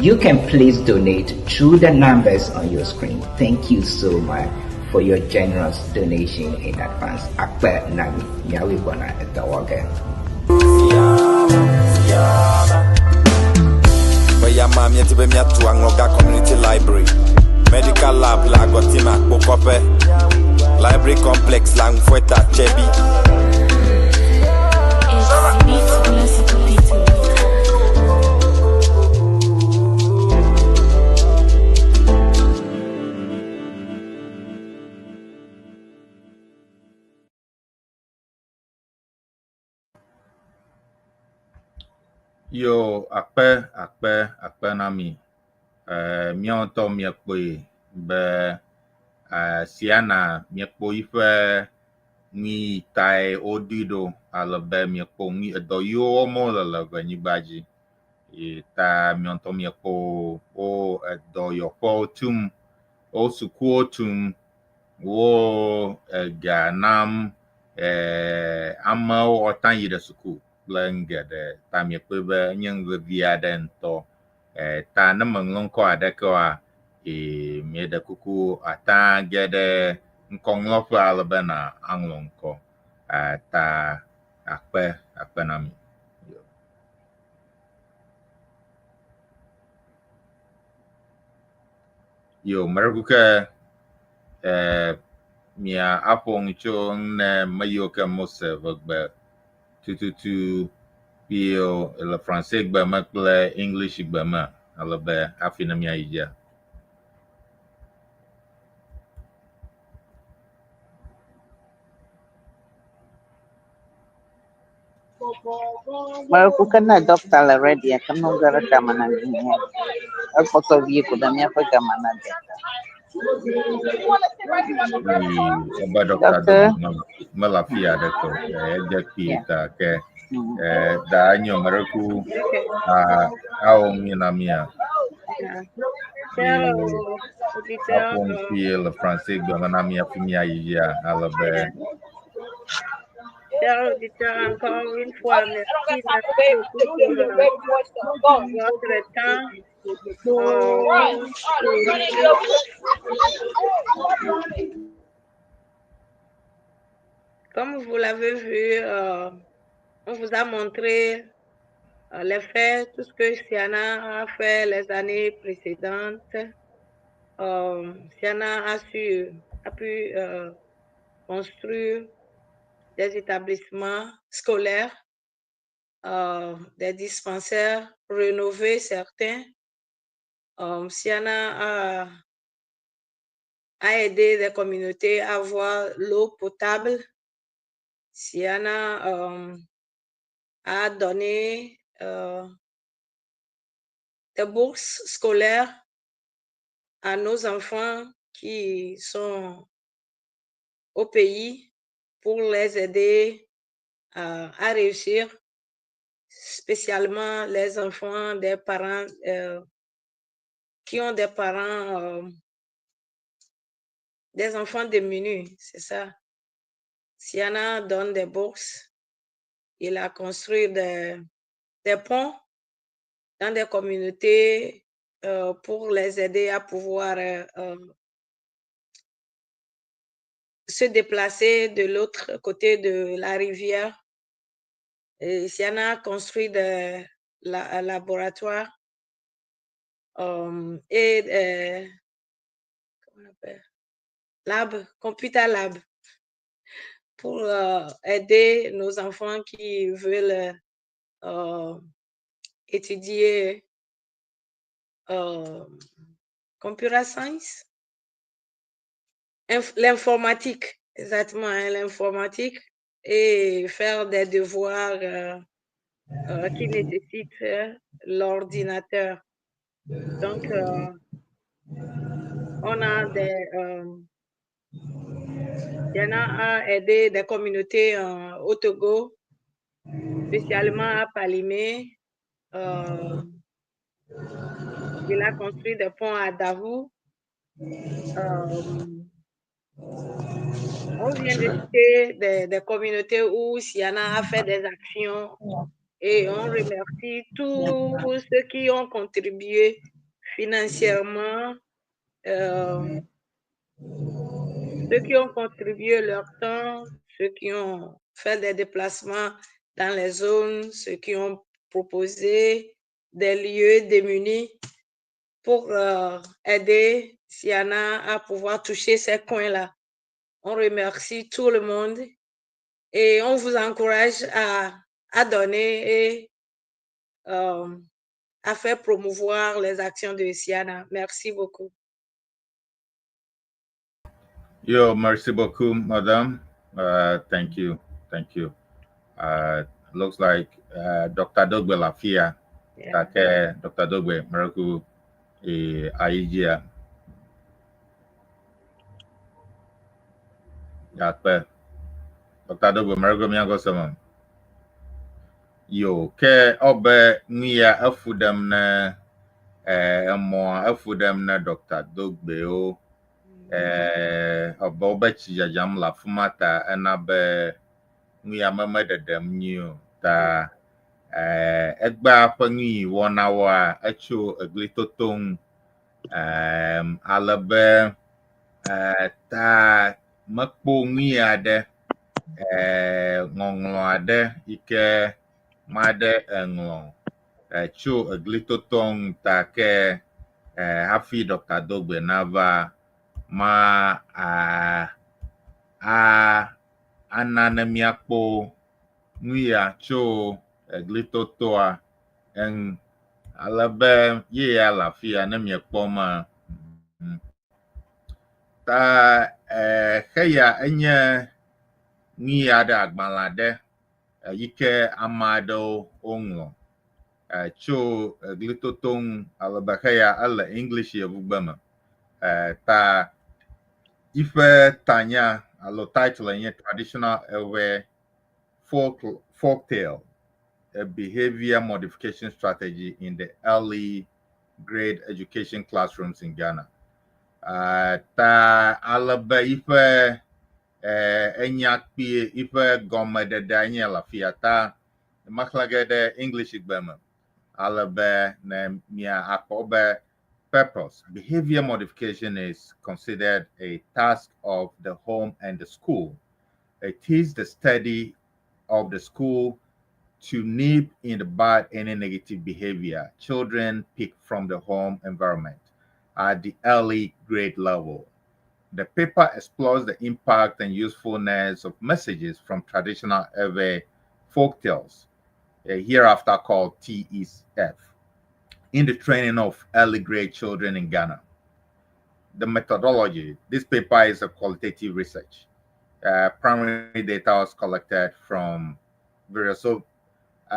You can please donate through the numbers on your screen. Thank you so much for your generous donation in advance. Daa Naami, Nyadzɔdzɔgblɔmɔnuwo.
Community library, medical lab la Gotima Akpokope, library complex la Amfueta Chebi.
Yo, Daa Naami. Miaŋtɔ miekpoe be CEANA miekpo yiƒe nui tae woɖoe ɖo ale be miekpo nui edɔ yiwo wɔm wole le anyigba dzi. Ta miaŋtɔ miekpo wo edɔyɔƒewo tum, wo sukuwo tum, wo ga nam amewo ɔta yi ɖe suku kple nu geɖe. Ta miekpɔe be nye nu vevi aɖe ŋutɔ. Ta ne meŋlɔ ŋkɔ aɖeke oa, mieɖe kuku ata ge ɖe ŋkɔŋlɔƒe ale be na aŋlɔ ŋkɔ. Ta Daa Naami. Yo, meɖeku ke mia aƒo ŋu tso ne me yiwo ke mose vegbe tututu kpio le Francais gbe me kple English gbe me ale be afi ne miayi dze.
Kukana Ḍɔkta le ready akano gara kamana ni. Akoto vie kudamia kwa kamana de.
Ebe Dr Dogbey me le afi aɖeke edze kpi ta ke Daa Enyo meɖeku awɔ nui na mia. Aƒo ŋuti le Francais gbe me na mia fi miayi dzia ale be
Chers auditeurs, encore une fois, merci beaucoup pour votre temps. Comme vous l'avez vu, on vous a montré les faits, tout ce que CEANA a fait les années précédentes. CEANA a pu construire des établissements scolaires, des dispensaires, rénover certains. CEANA a aidé les communautés à avoir l'eau potable. CEANA a donné des bourses scolaires à nos enfants qui sont au pays pour les aider à réussir, spécialement les enfants des parents qui ont des parents, des enfants démunis, c'est ça. CEANA donne des bourses. Il a construit des ponts dans des communautés pour les aider à pouvoir se déplacer de l'autre côté de la rivière. Et CEANA a construit des laboratoires et comment on appelle? Computer lab, pour aider nos enfants qui veulent étudier computer science, l'informatique, exactement, hein, l'informatique, et faire des devoirs qui nécessitent l'ordinateur. Donc, on a CEANA a aidé des communautés au Togo, spécialement à Palimé. Il a construit des ponts à Davou. On vient de citer des communautés où CEANA a fait des actions et on remercie tous ceux qui ont contribué financièrement, ceux qui ont contribué leur temps, ceux qui ont fait des déplacements dans les zones, ceux qui ont proposé des lieux démunis pour aider CEANA à pouvoir toucher ces coins-là. On remercie tout le monde et on vous encourage à donner et à faire promouvoir les actions de CEANA. Merci beaucoup.
Yo, merci beaucoup, madame. Thank you. Thank you. Looks like Dr. Dogbey Lafia. Yeah. Dr. Dogbey, Miracle, Aijia. Dr. Dogbey, Miracle, Miago Samam. Yo, ke obe niya afudam na afudam na Dr. Dogbey o. Obachi jajam la fumata anabe niya mama dadam new ta egba pangi wɔnawo echo Glitoto alabe ta makpo niya de ngonglo ade ike made nglo echo Glitoto ta ke hafi Dr. Dogbey nava ma ananemiakpo nuya cho Glitoto en alabe ye alafia nemiakpo ma ta heya enye nuya da agbalade yike amado ongo cho Glitoto alabe heya ala English ye bugbama ta ife tanya alo title in traditional ewe folk tale, a behavior modification strategy in the early grade education classrooms in Ghana. Ta alaba ife enyakpi ife gome de Daniela fiata maklagede English igbema alaba na mia akobe. Purpose. Behavior modification is considered a task of the home and the school. It is the study of the school to nip in the bud any negative behavior children pick from the home environment at the early grade level. The paper explores the impact and usefulness of messages from traditional Ewe folk tales, hereafter called TEF, in the training of early grade children in Ghana. The methodology, this paper is a qualitative research. Primary data was collected from Vero. So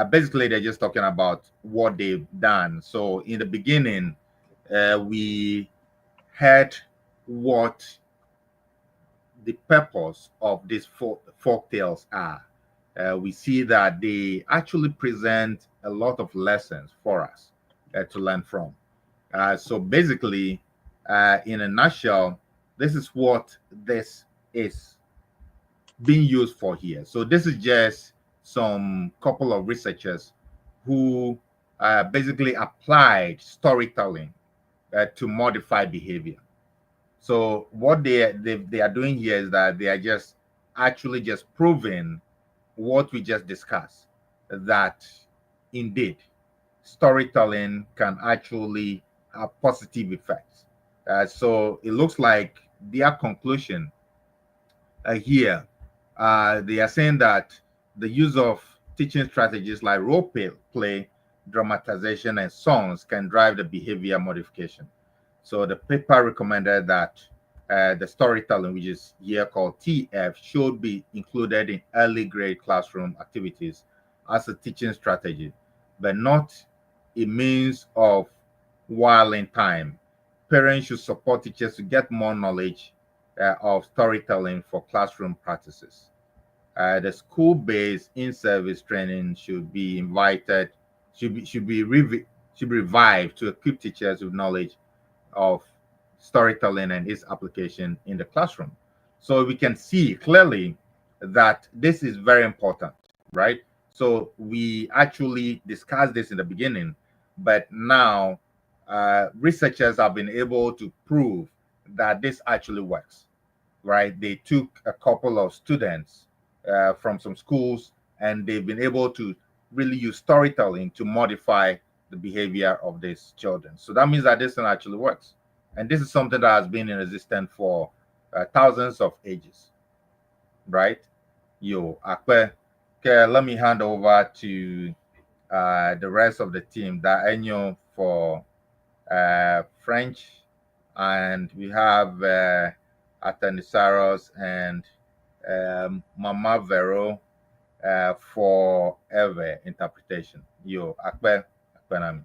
basically they're just talking about what they've done. So in the beginning, we had what the purpose of these folk tales are. We see that they actually present a lot of lessons for us to learn from. So basically, in a nutshell, this is what this is being used for here. So this is just some couple of researchers who basically applied storytelling to modify behavior. So what they are doing here is that they are just actually just proving what we just discussed, that indeed storytelling can actually have positive effects. So it looks like their conclusion here, they are saying that the use of teaching strategies like role play, dramatization, and songs can drive the behavior modification. So the paper recommended that the storytelling, which is here called TF, should be included in early grade classroom activities as a teaching strategy, but not a means of whiling time. Parents should support teachers to get more knowledge of storytelling for classroom practices. The school-based in-service training should be revived to equip teachers with knowledge of storytelling and its application in the classroom. So we can see clearly that this is very important, right? So we actually discussed this in the beginning, but now researchers have been able to prove that this actually works, right? They took a couple of students from some schools, and they've been able to really use storytelling to modify the behavior of these children. So that means that this thing actually works. And this is something that has been in existence for thousands of ages, right? Akpe, okay, let me hand over to the rest of the team, Daa Enyo for French, and we have Atty Cyrus and Mama Vero for Ewe interpretation. Akpe Naami.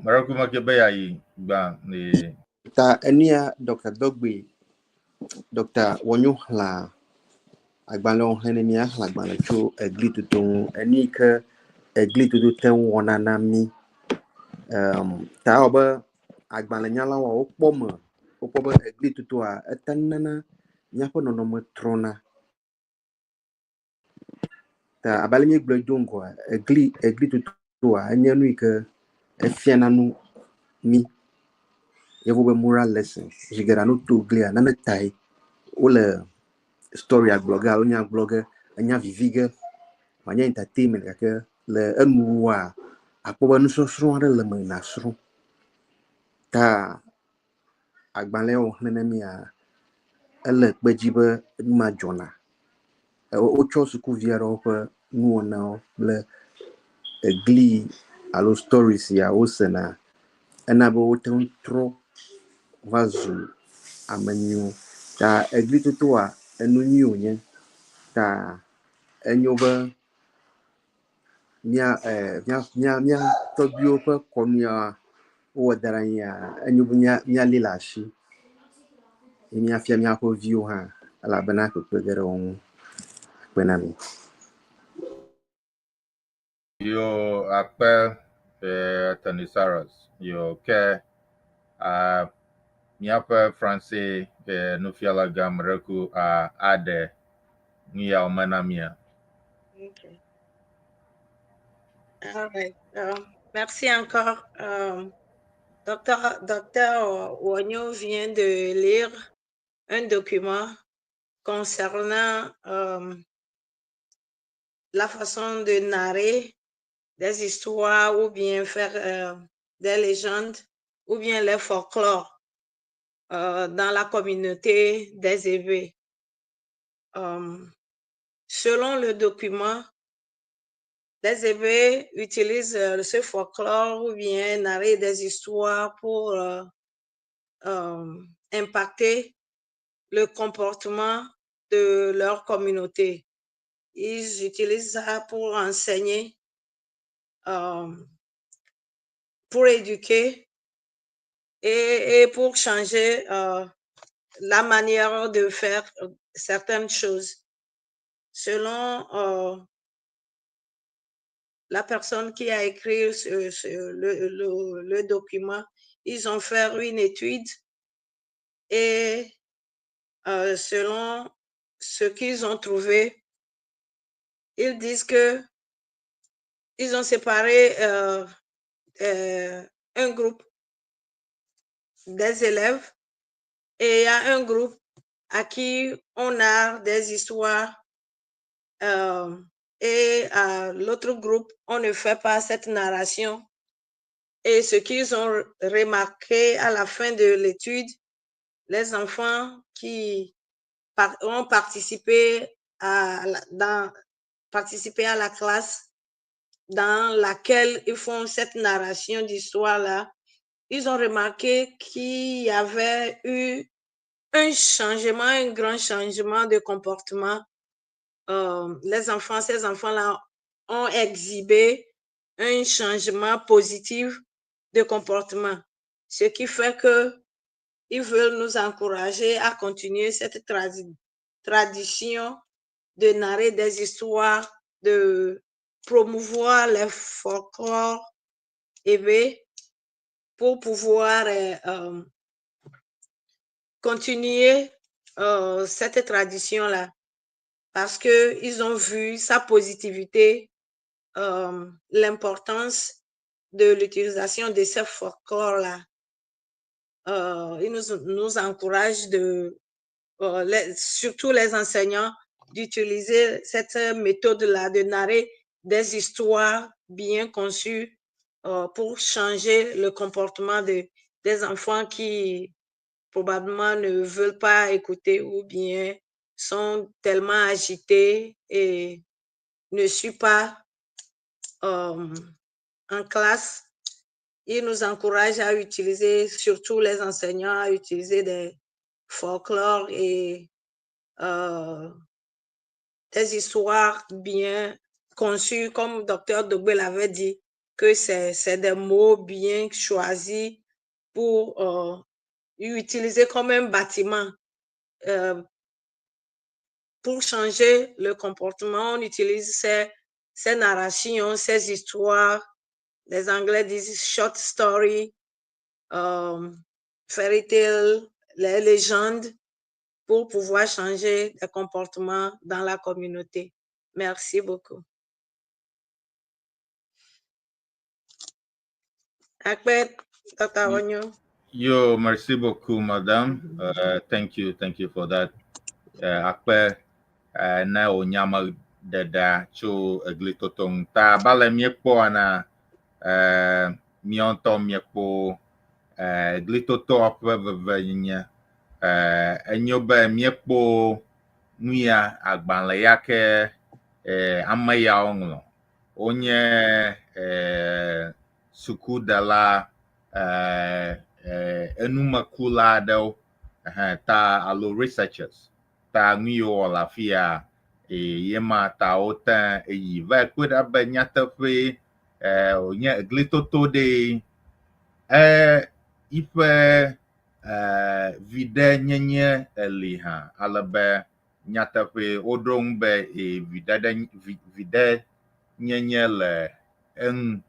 Marakuma Kebeya ni
Ta enia Dr Dogbey, Dr Wanyuhla, Agbalon Henemia, Lagbalacho, a Glitoto, a Nika, a Glitoto, Wana Naami, Taoba, Agbalanyala, or Bomber, Opoba, a Glitoto, a Tanana, Yaponomo Trona. Ta Abalimi Bledungo, a Glitoto, a Nyanuika, a CEANA Nyadzɔdzɔgblɔmɔnuwo. Yevo moral lesson. Jigera no to glia na tai ole story blogger, onya blogger, anya viviger, anya entertainment kake le enua apoba no sosro le na sro. Ta agbanle o hnenemi a ele gbejibe ma jona. O cho suku viaro pe nuona le gli alo stories ya osena enabo tro vazu amenyu ta Glitoto a enunyu nye ta enyobe mia tobio pe konia o daranya enyobe mia lilashi mia fia mia ko view ha ala bana ko pegere on penami
Akpe Atty Cyrus. Ke miape français no fiala gamreku ade nia omanamia.
Okay. All right. Merci encore. Dr Wanyo vient de lire un document concernant la façon de narrer des histoires ou bien faire des légendes ou bien les folklores dans la communauté des Ewe. Selon le document, les Ewe utilisent ce folklore ou bien narrer des histoires pour impacter le comportement de leur communauté. Ils utilisent ça pour enseigner, pour éduquer et pour changer la manière de faire certaines choses. Selon la personne qui a écrit le document, ils ont fait une étude et selon ce qu'ils ont trouvé, ils disent que ils ont séparé un groupe des élèves et il y a un groupe à qui on a des histoires et à l'autre groupe, on ne fait pas cette narration. Et ce qu'ils ont remarqué à la fin de l'étude, les enfants qui ont participé à la classe dans laquelle ils font cette narration d'histoire-là, ils ont remarqué qu'il y avait eu un grand changement de comportement. Ces enfants-là ont exhibé un changement positif de comportement, ce qui fait qu'ils veulent nous encourager à continuer cette tradition de narrer des histoires, de promouvoir les folklores Ewe pour pouvoir continuer cette tradition-là, parce qu'ils ont vu sa positivité, l'importance de l'utilisation de ce folklore-là. Ils nous encouragent surtout les enseignants, d'utiliser cette méthode-là, de narrer des histoires bien conçues pour changer le comportement des enfants qui probablement ne veulent pas écouter ou bien sont tellement agités et ne suivent pas en classe. Ils nous encouragent à utiliser, surtout les enseignants, à utiliser des folklores et des histoires bien conçues, comme Dr Dogbey l'avait dit, que c'est des mots bien choisis pour utiliser comme un bâtiment. Pour changer le comportement, on utilise ces narrations, ces histoires. Les Anglais disent short story, fairy tale, les légendes, pour pouvoir changer les comportements dans la communauté. Merci beaucoup. Akpe, Dr. Enyo.
Yo, merci beaucoup, madame. Thank you for that. Akpe na onyama dada cho Glitoto ta bale miekpo ana mionto miekpo Glitoto apwe nya enyo be miekpo nuya agbanle yake amaya onlo onye sukudala enumakula do ta alo researchers ta nuyo la fia yema ta otan yi va kweda be nyatefe onye Glitoto de ife vide nyenye eliha alabe nyatefe odrong be vide nyenye le en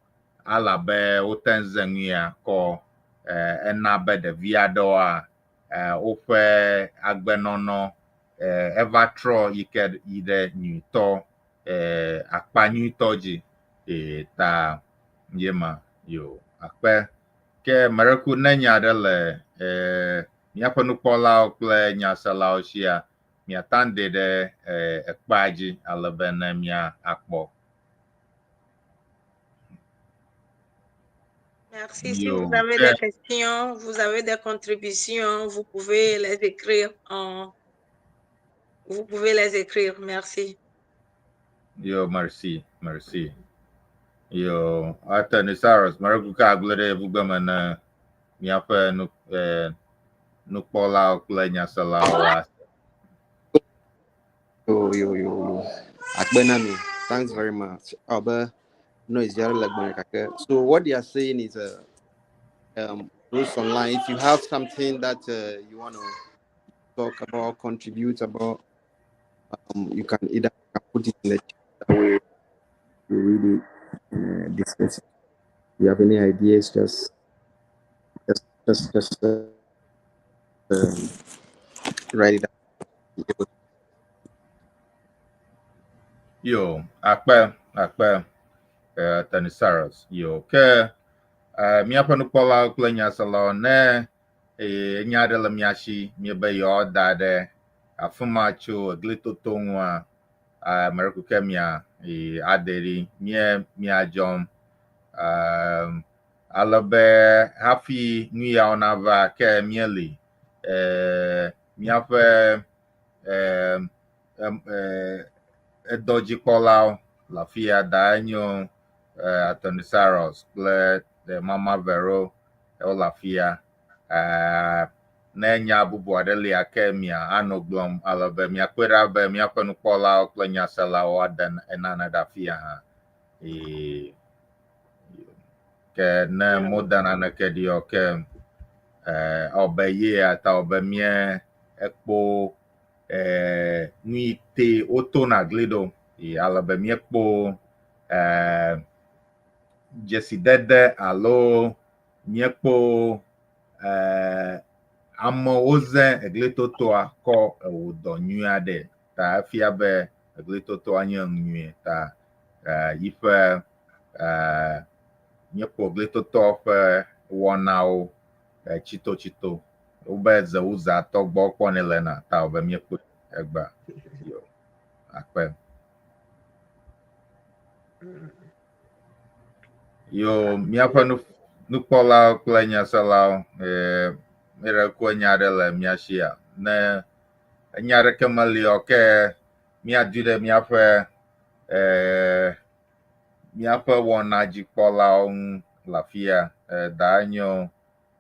alabe otan zengya ko enabe de viadoa ofe agbenono eva tro yike ide nyuto akpa nyuto ji ta yema yo akpe ke maraku nenya dele miapo nupola okle nyasala oshia miatande de ekpaji alabene mia akpo.
Merci. Si vous avez des questions, vous avez des contributions, vous pouvez les écrire Merci.
Yo, merci. Yo, Atty Cyrus, marakuka aglere vugama na miape nupola okle nyasala wa.
Yo. Akpe Naami, thanks very much. No, it's just like so what they are saying is those online, if you have something that you want to talk about, contribute about, you can either put it in the chat, that way we really discuss it. If you have any ideas, just write it down.
Yo, akpe Atty Cyrus. Yo, ke miapo nupola okle nyasala ne nyade la miashi miebe yo dade afuma cho Glitoto nwa marakuka mia aderi mia jom alabe hafi nuya onava ke mieli miape dzikpɔlawo la fia Daa Enyo Atty Cyrus kple mama Vero la fia ne nya bubu aɖe li ake mia anɔ gblɔm alebe miakpe ɖa be miaƒe nukpɔlawo kple nyaselawo aɖe enane ɖe afia hã ke ne moda naneke ɖi ke ɔbe yea ta ɔbe mie ekpo ŋuti wotona gli ɖo alebe miekpo dzesidede alo miekpo amewo zẽ Glitotoa kɔ ewɔ dɔ nyui aɖe ta efia be Glitotoa nye nyui ta yiƒe miekpo Glitotoa ƒe wɔnawo tsitotsito wobe zewuzatɔ gbɔ kpɔnɛ lena ta wobe miekpo egba yo akpe yo miaƒe nukpɔlawo kple nyaselawo miɖe ko nya aɖe le mia sia ne enya aɖeke meli o ke miadui ɖe miaƒe wɔna dzikpɔlawo ŋu le afi ya Daa Enyo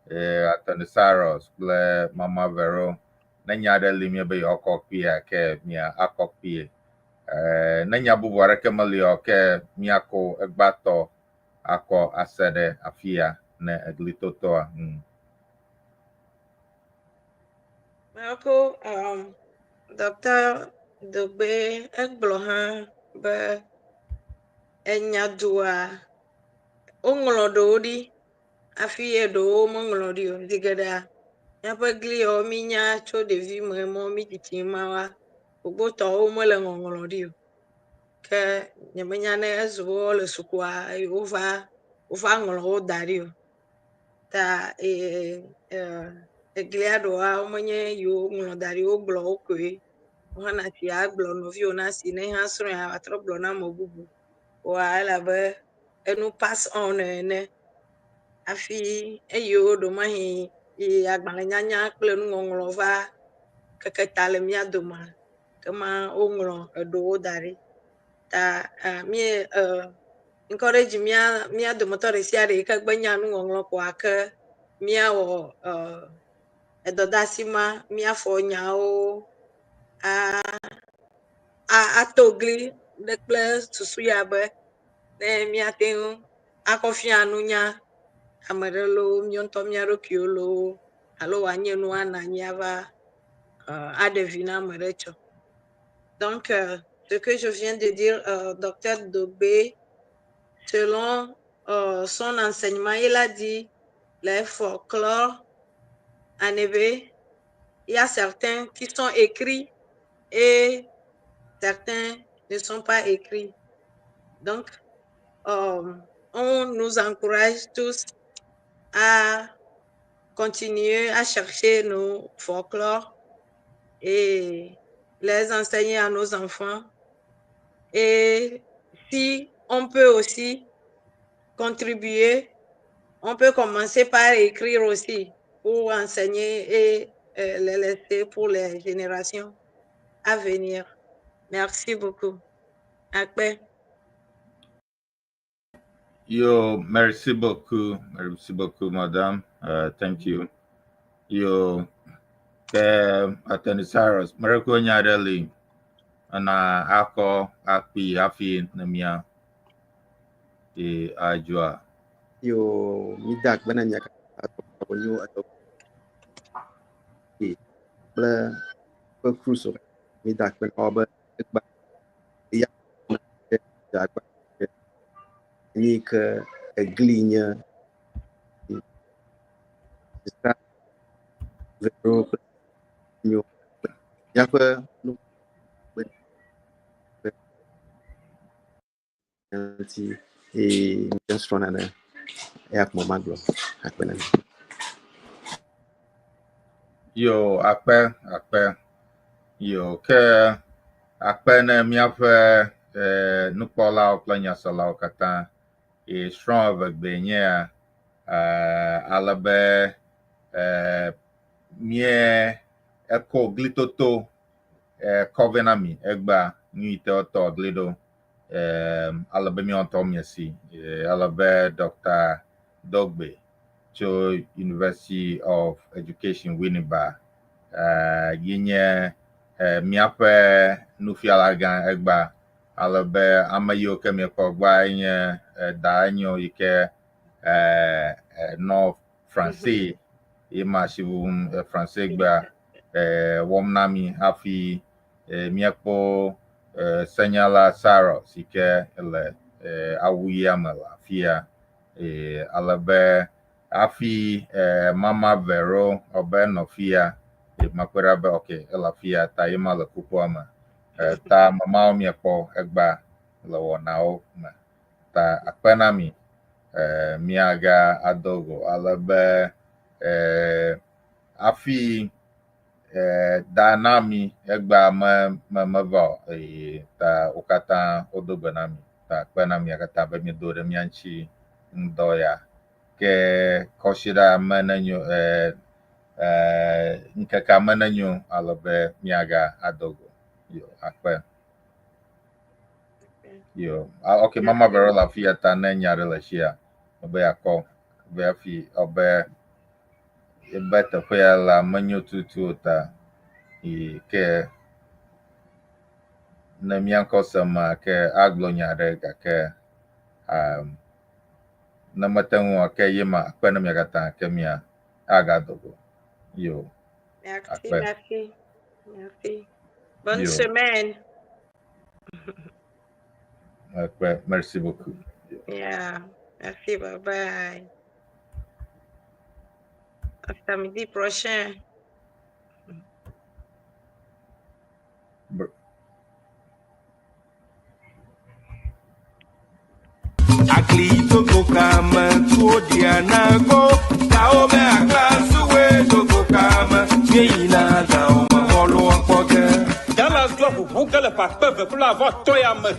Atty Cyrus kple Mama Vero ne nya aɖe li mie be yewoakɔ kpia ke mia akɔ kpie ne nya bubu aɖeke meli o ke miako egbatɔ akɔ ase ɖe afi ya ne Glitotoa
Ako Dr Dogbey egblɔ hã be enyadoa woŋlɔ ɖewo ɖi afi ɖewo meŋlɔ ɖi o zi geɖea míaƒe gliwo minya tso ɖevi me mɔ mi tsitsi mawa gbogbotɔwo mele ŋɔŋlɔ ɖi o ke nyemenya ne ezu be wole sukua wova ŋlɔ wo da ɖi o ta eglia ɖewoa womenye yiwo ŋlɔ da ɖi wogblɔ wo koe wohana si agblɔ nɔviwo na si ne hã srɔ̃a atrɔ gblɔ na ame bubu wa elabe enu pass on ene afi eyiwo ɖomahi agbalẽ nyanya kple nuŋɔŋlɔ va keke ta le mía dome kema woŋlɔ eɖewo da ɖi ta mie encourage mía dometɔ ɖe sia ɖe yi ke gbe nya nuŋɔŋlɔ koa ke míawɔ edɔdeasi ma míafɔ nyawo ato gli kple susu ya be ne míate ŋu akɔ fia nunya ame ɖe lo míɔ ŋutɔ mía ɖokuiwo lo alo wòanye nu ana anyi ava aɖe vi na ame ɖe tsɔ. Donc ce que je viens de dire Dr Dogbey selon son enseignement il a dit les folklore en éwés il y a certains qui sont écrits et certains ne sont pas écrits. Donc, on nous encourage tous à continuer à chercher nos folklores et les enseigner à nos enfants. Et si on peut aussi contribuer, on peut commencer par écrire aussi pour enseigner et les laisser pour les générations à venir. Merci beaucoup. Akpe.
Yo, merci beaucoup, madame. Thank you. Yo, Atty Cyrus, mereko nya deli, ana ako akpi afi namia ajua.
Yo, midak bana nya atau nyu atau ble cruiser midak ben oba ekba ya jakwa ni ke glinya está Vero nyu ya pe nu nanti instrument na yak mo maglo akpena.
Yo, akpe. Yo, ke akpe ne miaƒe nukpɔlawo kple nyaselawo katã srɔ̃ evegbe nye alebe mie eko Glitoto kɔvɛ na mi egba nyuite wotɔ gliɖo alebe miɔtɔ miesi alebe Dr Dogbey tso University of Education Winneba yinye miaƒe nufiala gã egba alebe ame yiwo ke miekpɔ gba nye Daa Enyo yi ke nɔ France ye ma si wum France gba wɔm na mi hafi miekpɔ senyala Cyrus yi ke le awu ya me le afi ya alebe afi mama Vero obe nofia makwera be okay ela fia ta yema le kuku ama ta mama mi po egba le wɔnawo me ta akpena mi miaga adogo alebe afi Daa Naami egba meva ta ukata odobenami ta akpena mi akata be mi do de mianchi ndoya ke koshira menenyo nkeka menenyo alebe miaga adogo yo akpe yo okay mama Vero la fiata nenya relashia obe akọ be fi obe ebeta kwa la menyo tutu ta ke na mianko sama ke aglonya rega ke na matengo ke yema akpe na miagata ke mia agadogo yo
Merci. Bonne semaine.
Merci beaucoup.
Yeah. Merci, bye bye. À samedi prochain.
Glitoto kama tuodiana go kaome aklasuwe toto kama yeina dauma holo akpoke Dallas Club hukale pakpe pour avoir toya me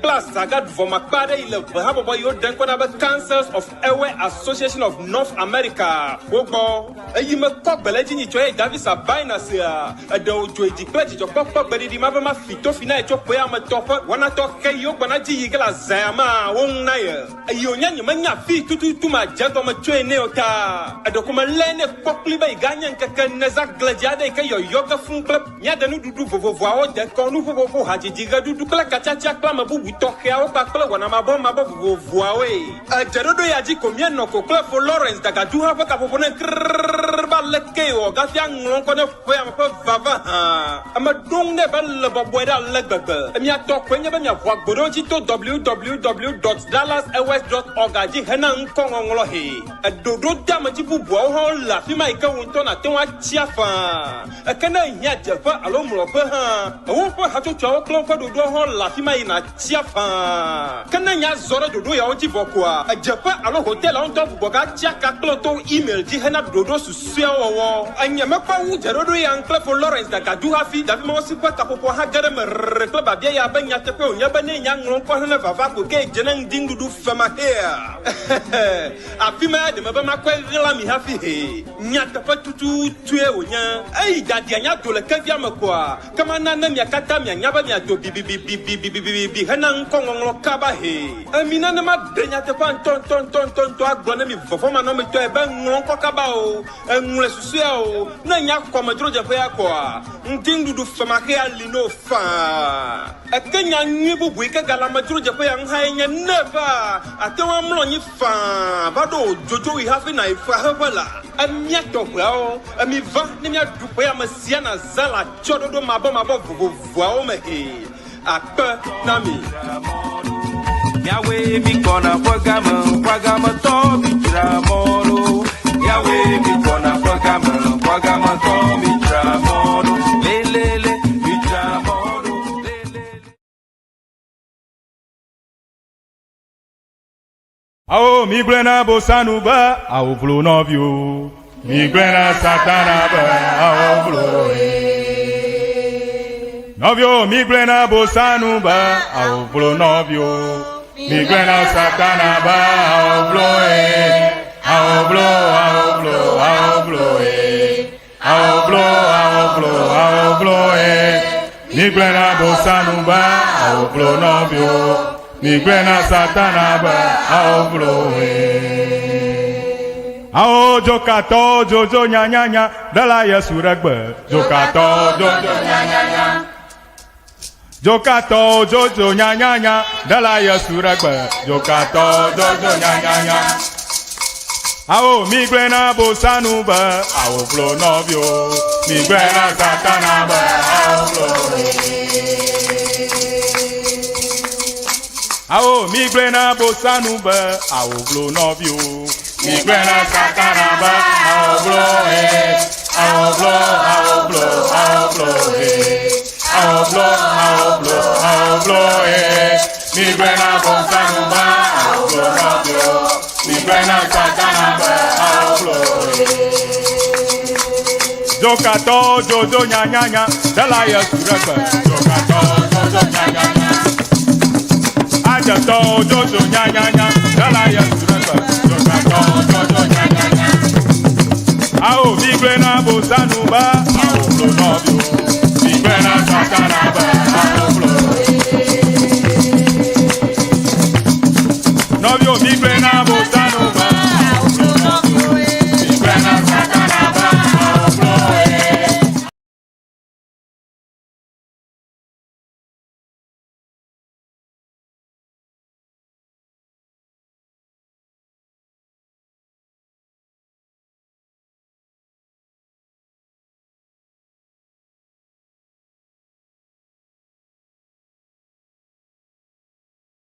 class saga voma kpade ile habo yo denko na be Contes of Ewe Association of North America wogo eyime kokbeleji ni choye Davis abaina sia de ojo dzikpɔlawoe jo pokpo gbedi ma be ma fito fina ejo poya me tofe wana to ke yo gbana ji yigla zama won na ye eyo nya nyima nya fi tutu ma jago me choye ne ota edokuma lene pokli be ganya nkeke neza gladiade ke yo yoga fun club nya de nu dudu vovovoawo de ko nu vovovo hajiji ga dudu kla kachacha kla ma bubu toke awo pa kla wana ma bo vovovoawe Dzeɖoɖo ya ji komie no ko kla fo Lawrence daga du ha fa ka vovo ne ba leke o ga fia nglon ko ne fo ya ma vava ama dong ne ba le bobo da le gbegbe mi ato ko nya ba mi avo agbodo ji to www.dallasewes.org ji hena nko ngolo he dodo da ma ji bubu ho la fi mai ka won to na te wa chia fa kana nya jefa alo mlo pe ha wo fo ha to cho klon ko dodo ho la fi mai na chia fa kana nya zoro dodo ya o ji vokwa jefa alo hotel on top go ga chia ka klon to email ji hena dodo susia wo anya me kwa wu Dzeɖoɖo ya nkle fo Lawrence daga du ha fi da fi mo si kwa ka popo ha gere me rekle ba bia ya ba nya te pe o nya ba ne nya nglon ko hena vava ko ke jenen ding dudu fama here afi ma de me ba ma kwa rela mi ha fi he nya te pe tutu tue o nya ei da dia nya do le ke via me kwa kama na na mi akata mi nya ba mi ato bi hena nko nglo ka ba he amina na ma de nya te pa ton agbo na mi fofo ma no mi to e ba nglon ko ka ba o engle susu ya o na nya kwa medro je ya kwa nding dudu fama ke alino fa ekenya nyi bubu ke gala medro je ya nha nya never atewa mlo nyi fa ba do jojo we have na ifa hafala amia to kwa o ami va ne mia du ya masia na zala chododo mabo vovovo o me he akpe na mi Yawe mi kona kwagama to bitra moro Yawe mi kona kwagama to bitra moro lelele bitra moro
Ao mi glena bosanu ba ao vlo novio mi glena satana ba ao vlo novio mi glena bosanu ba ao vlo novio mi glena satana ba ao vlo ao vlo ao vlo ao vlo ao vlo ao vlo mi glena bosanu ba ao vlo novio mi glena satana ba ao vlo ao jokato jojo nya nya nya dala yesu regbe jokato jojo nya nya nya jokato jojo nya nya nya dala yesu regbe jokato jojo nya nya nya ao mi glena bosanu ba ao vlo novio mi glena satana ba ao vlo Ao mi glena bosanu ba ao vlo novio mi buena satanaba, ao blow, ao blow, ao blow, ao blow, ao blow, ao blow, ao blow, mi buena bonsanuba, ao blow, mi buena satanaba, ao blow. Ďɔkta Jojo nyanyanya, dela ye surepe. Ďɔkta Jojo nyanyanya. Adetɔ Jojo nyanyanya, dela ye surepe. Ďɔkta Jojo nyanyanya. Awo mi gble na bosanuba, awo blo nɔvio.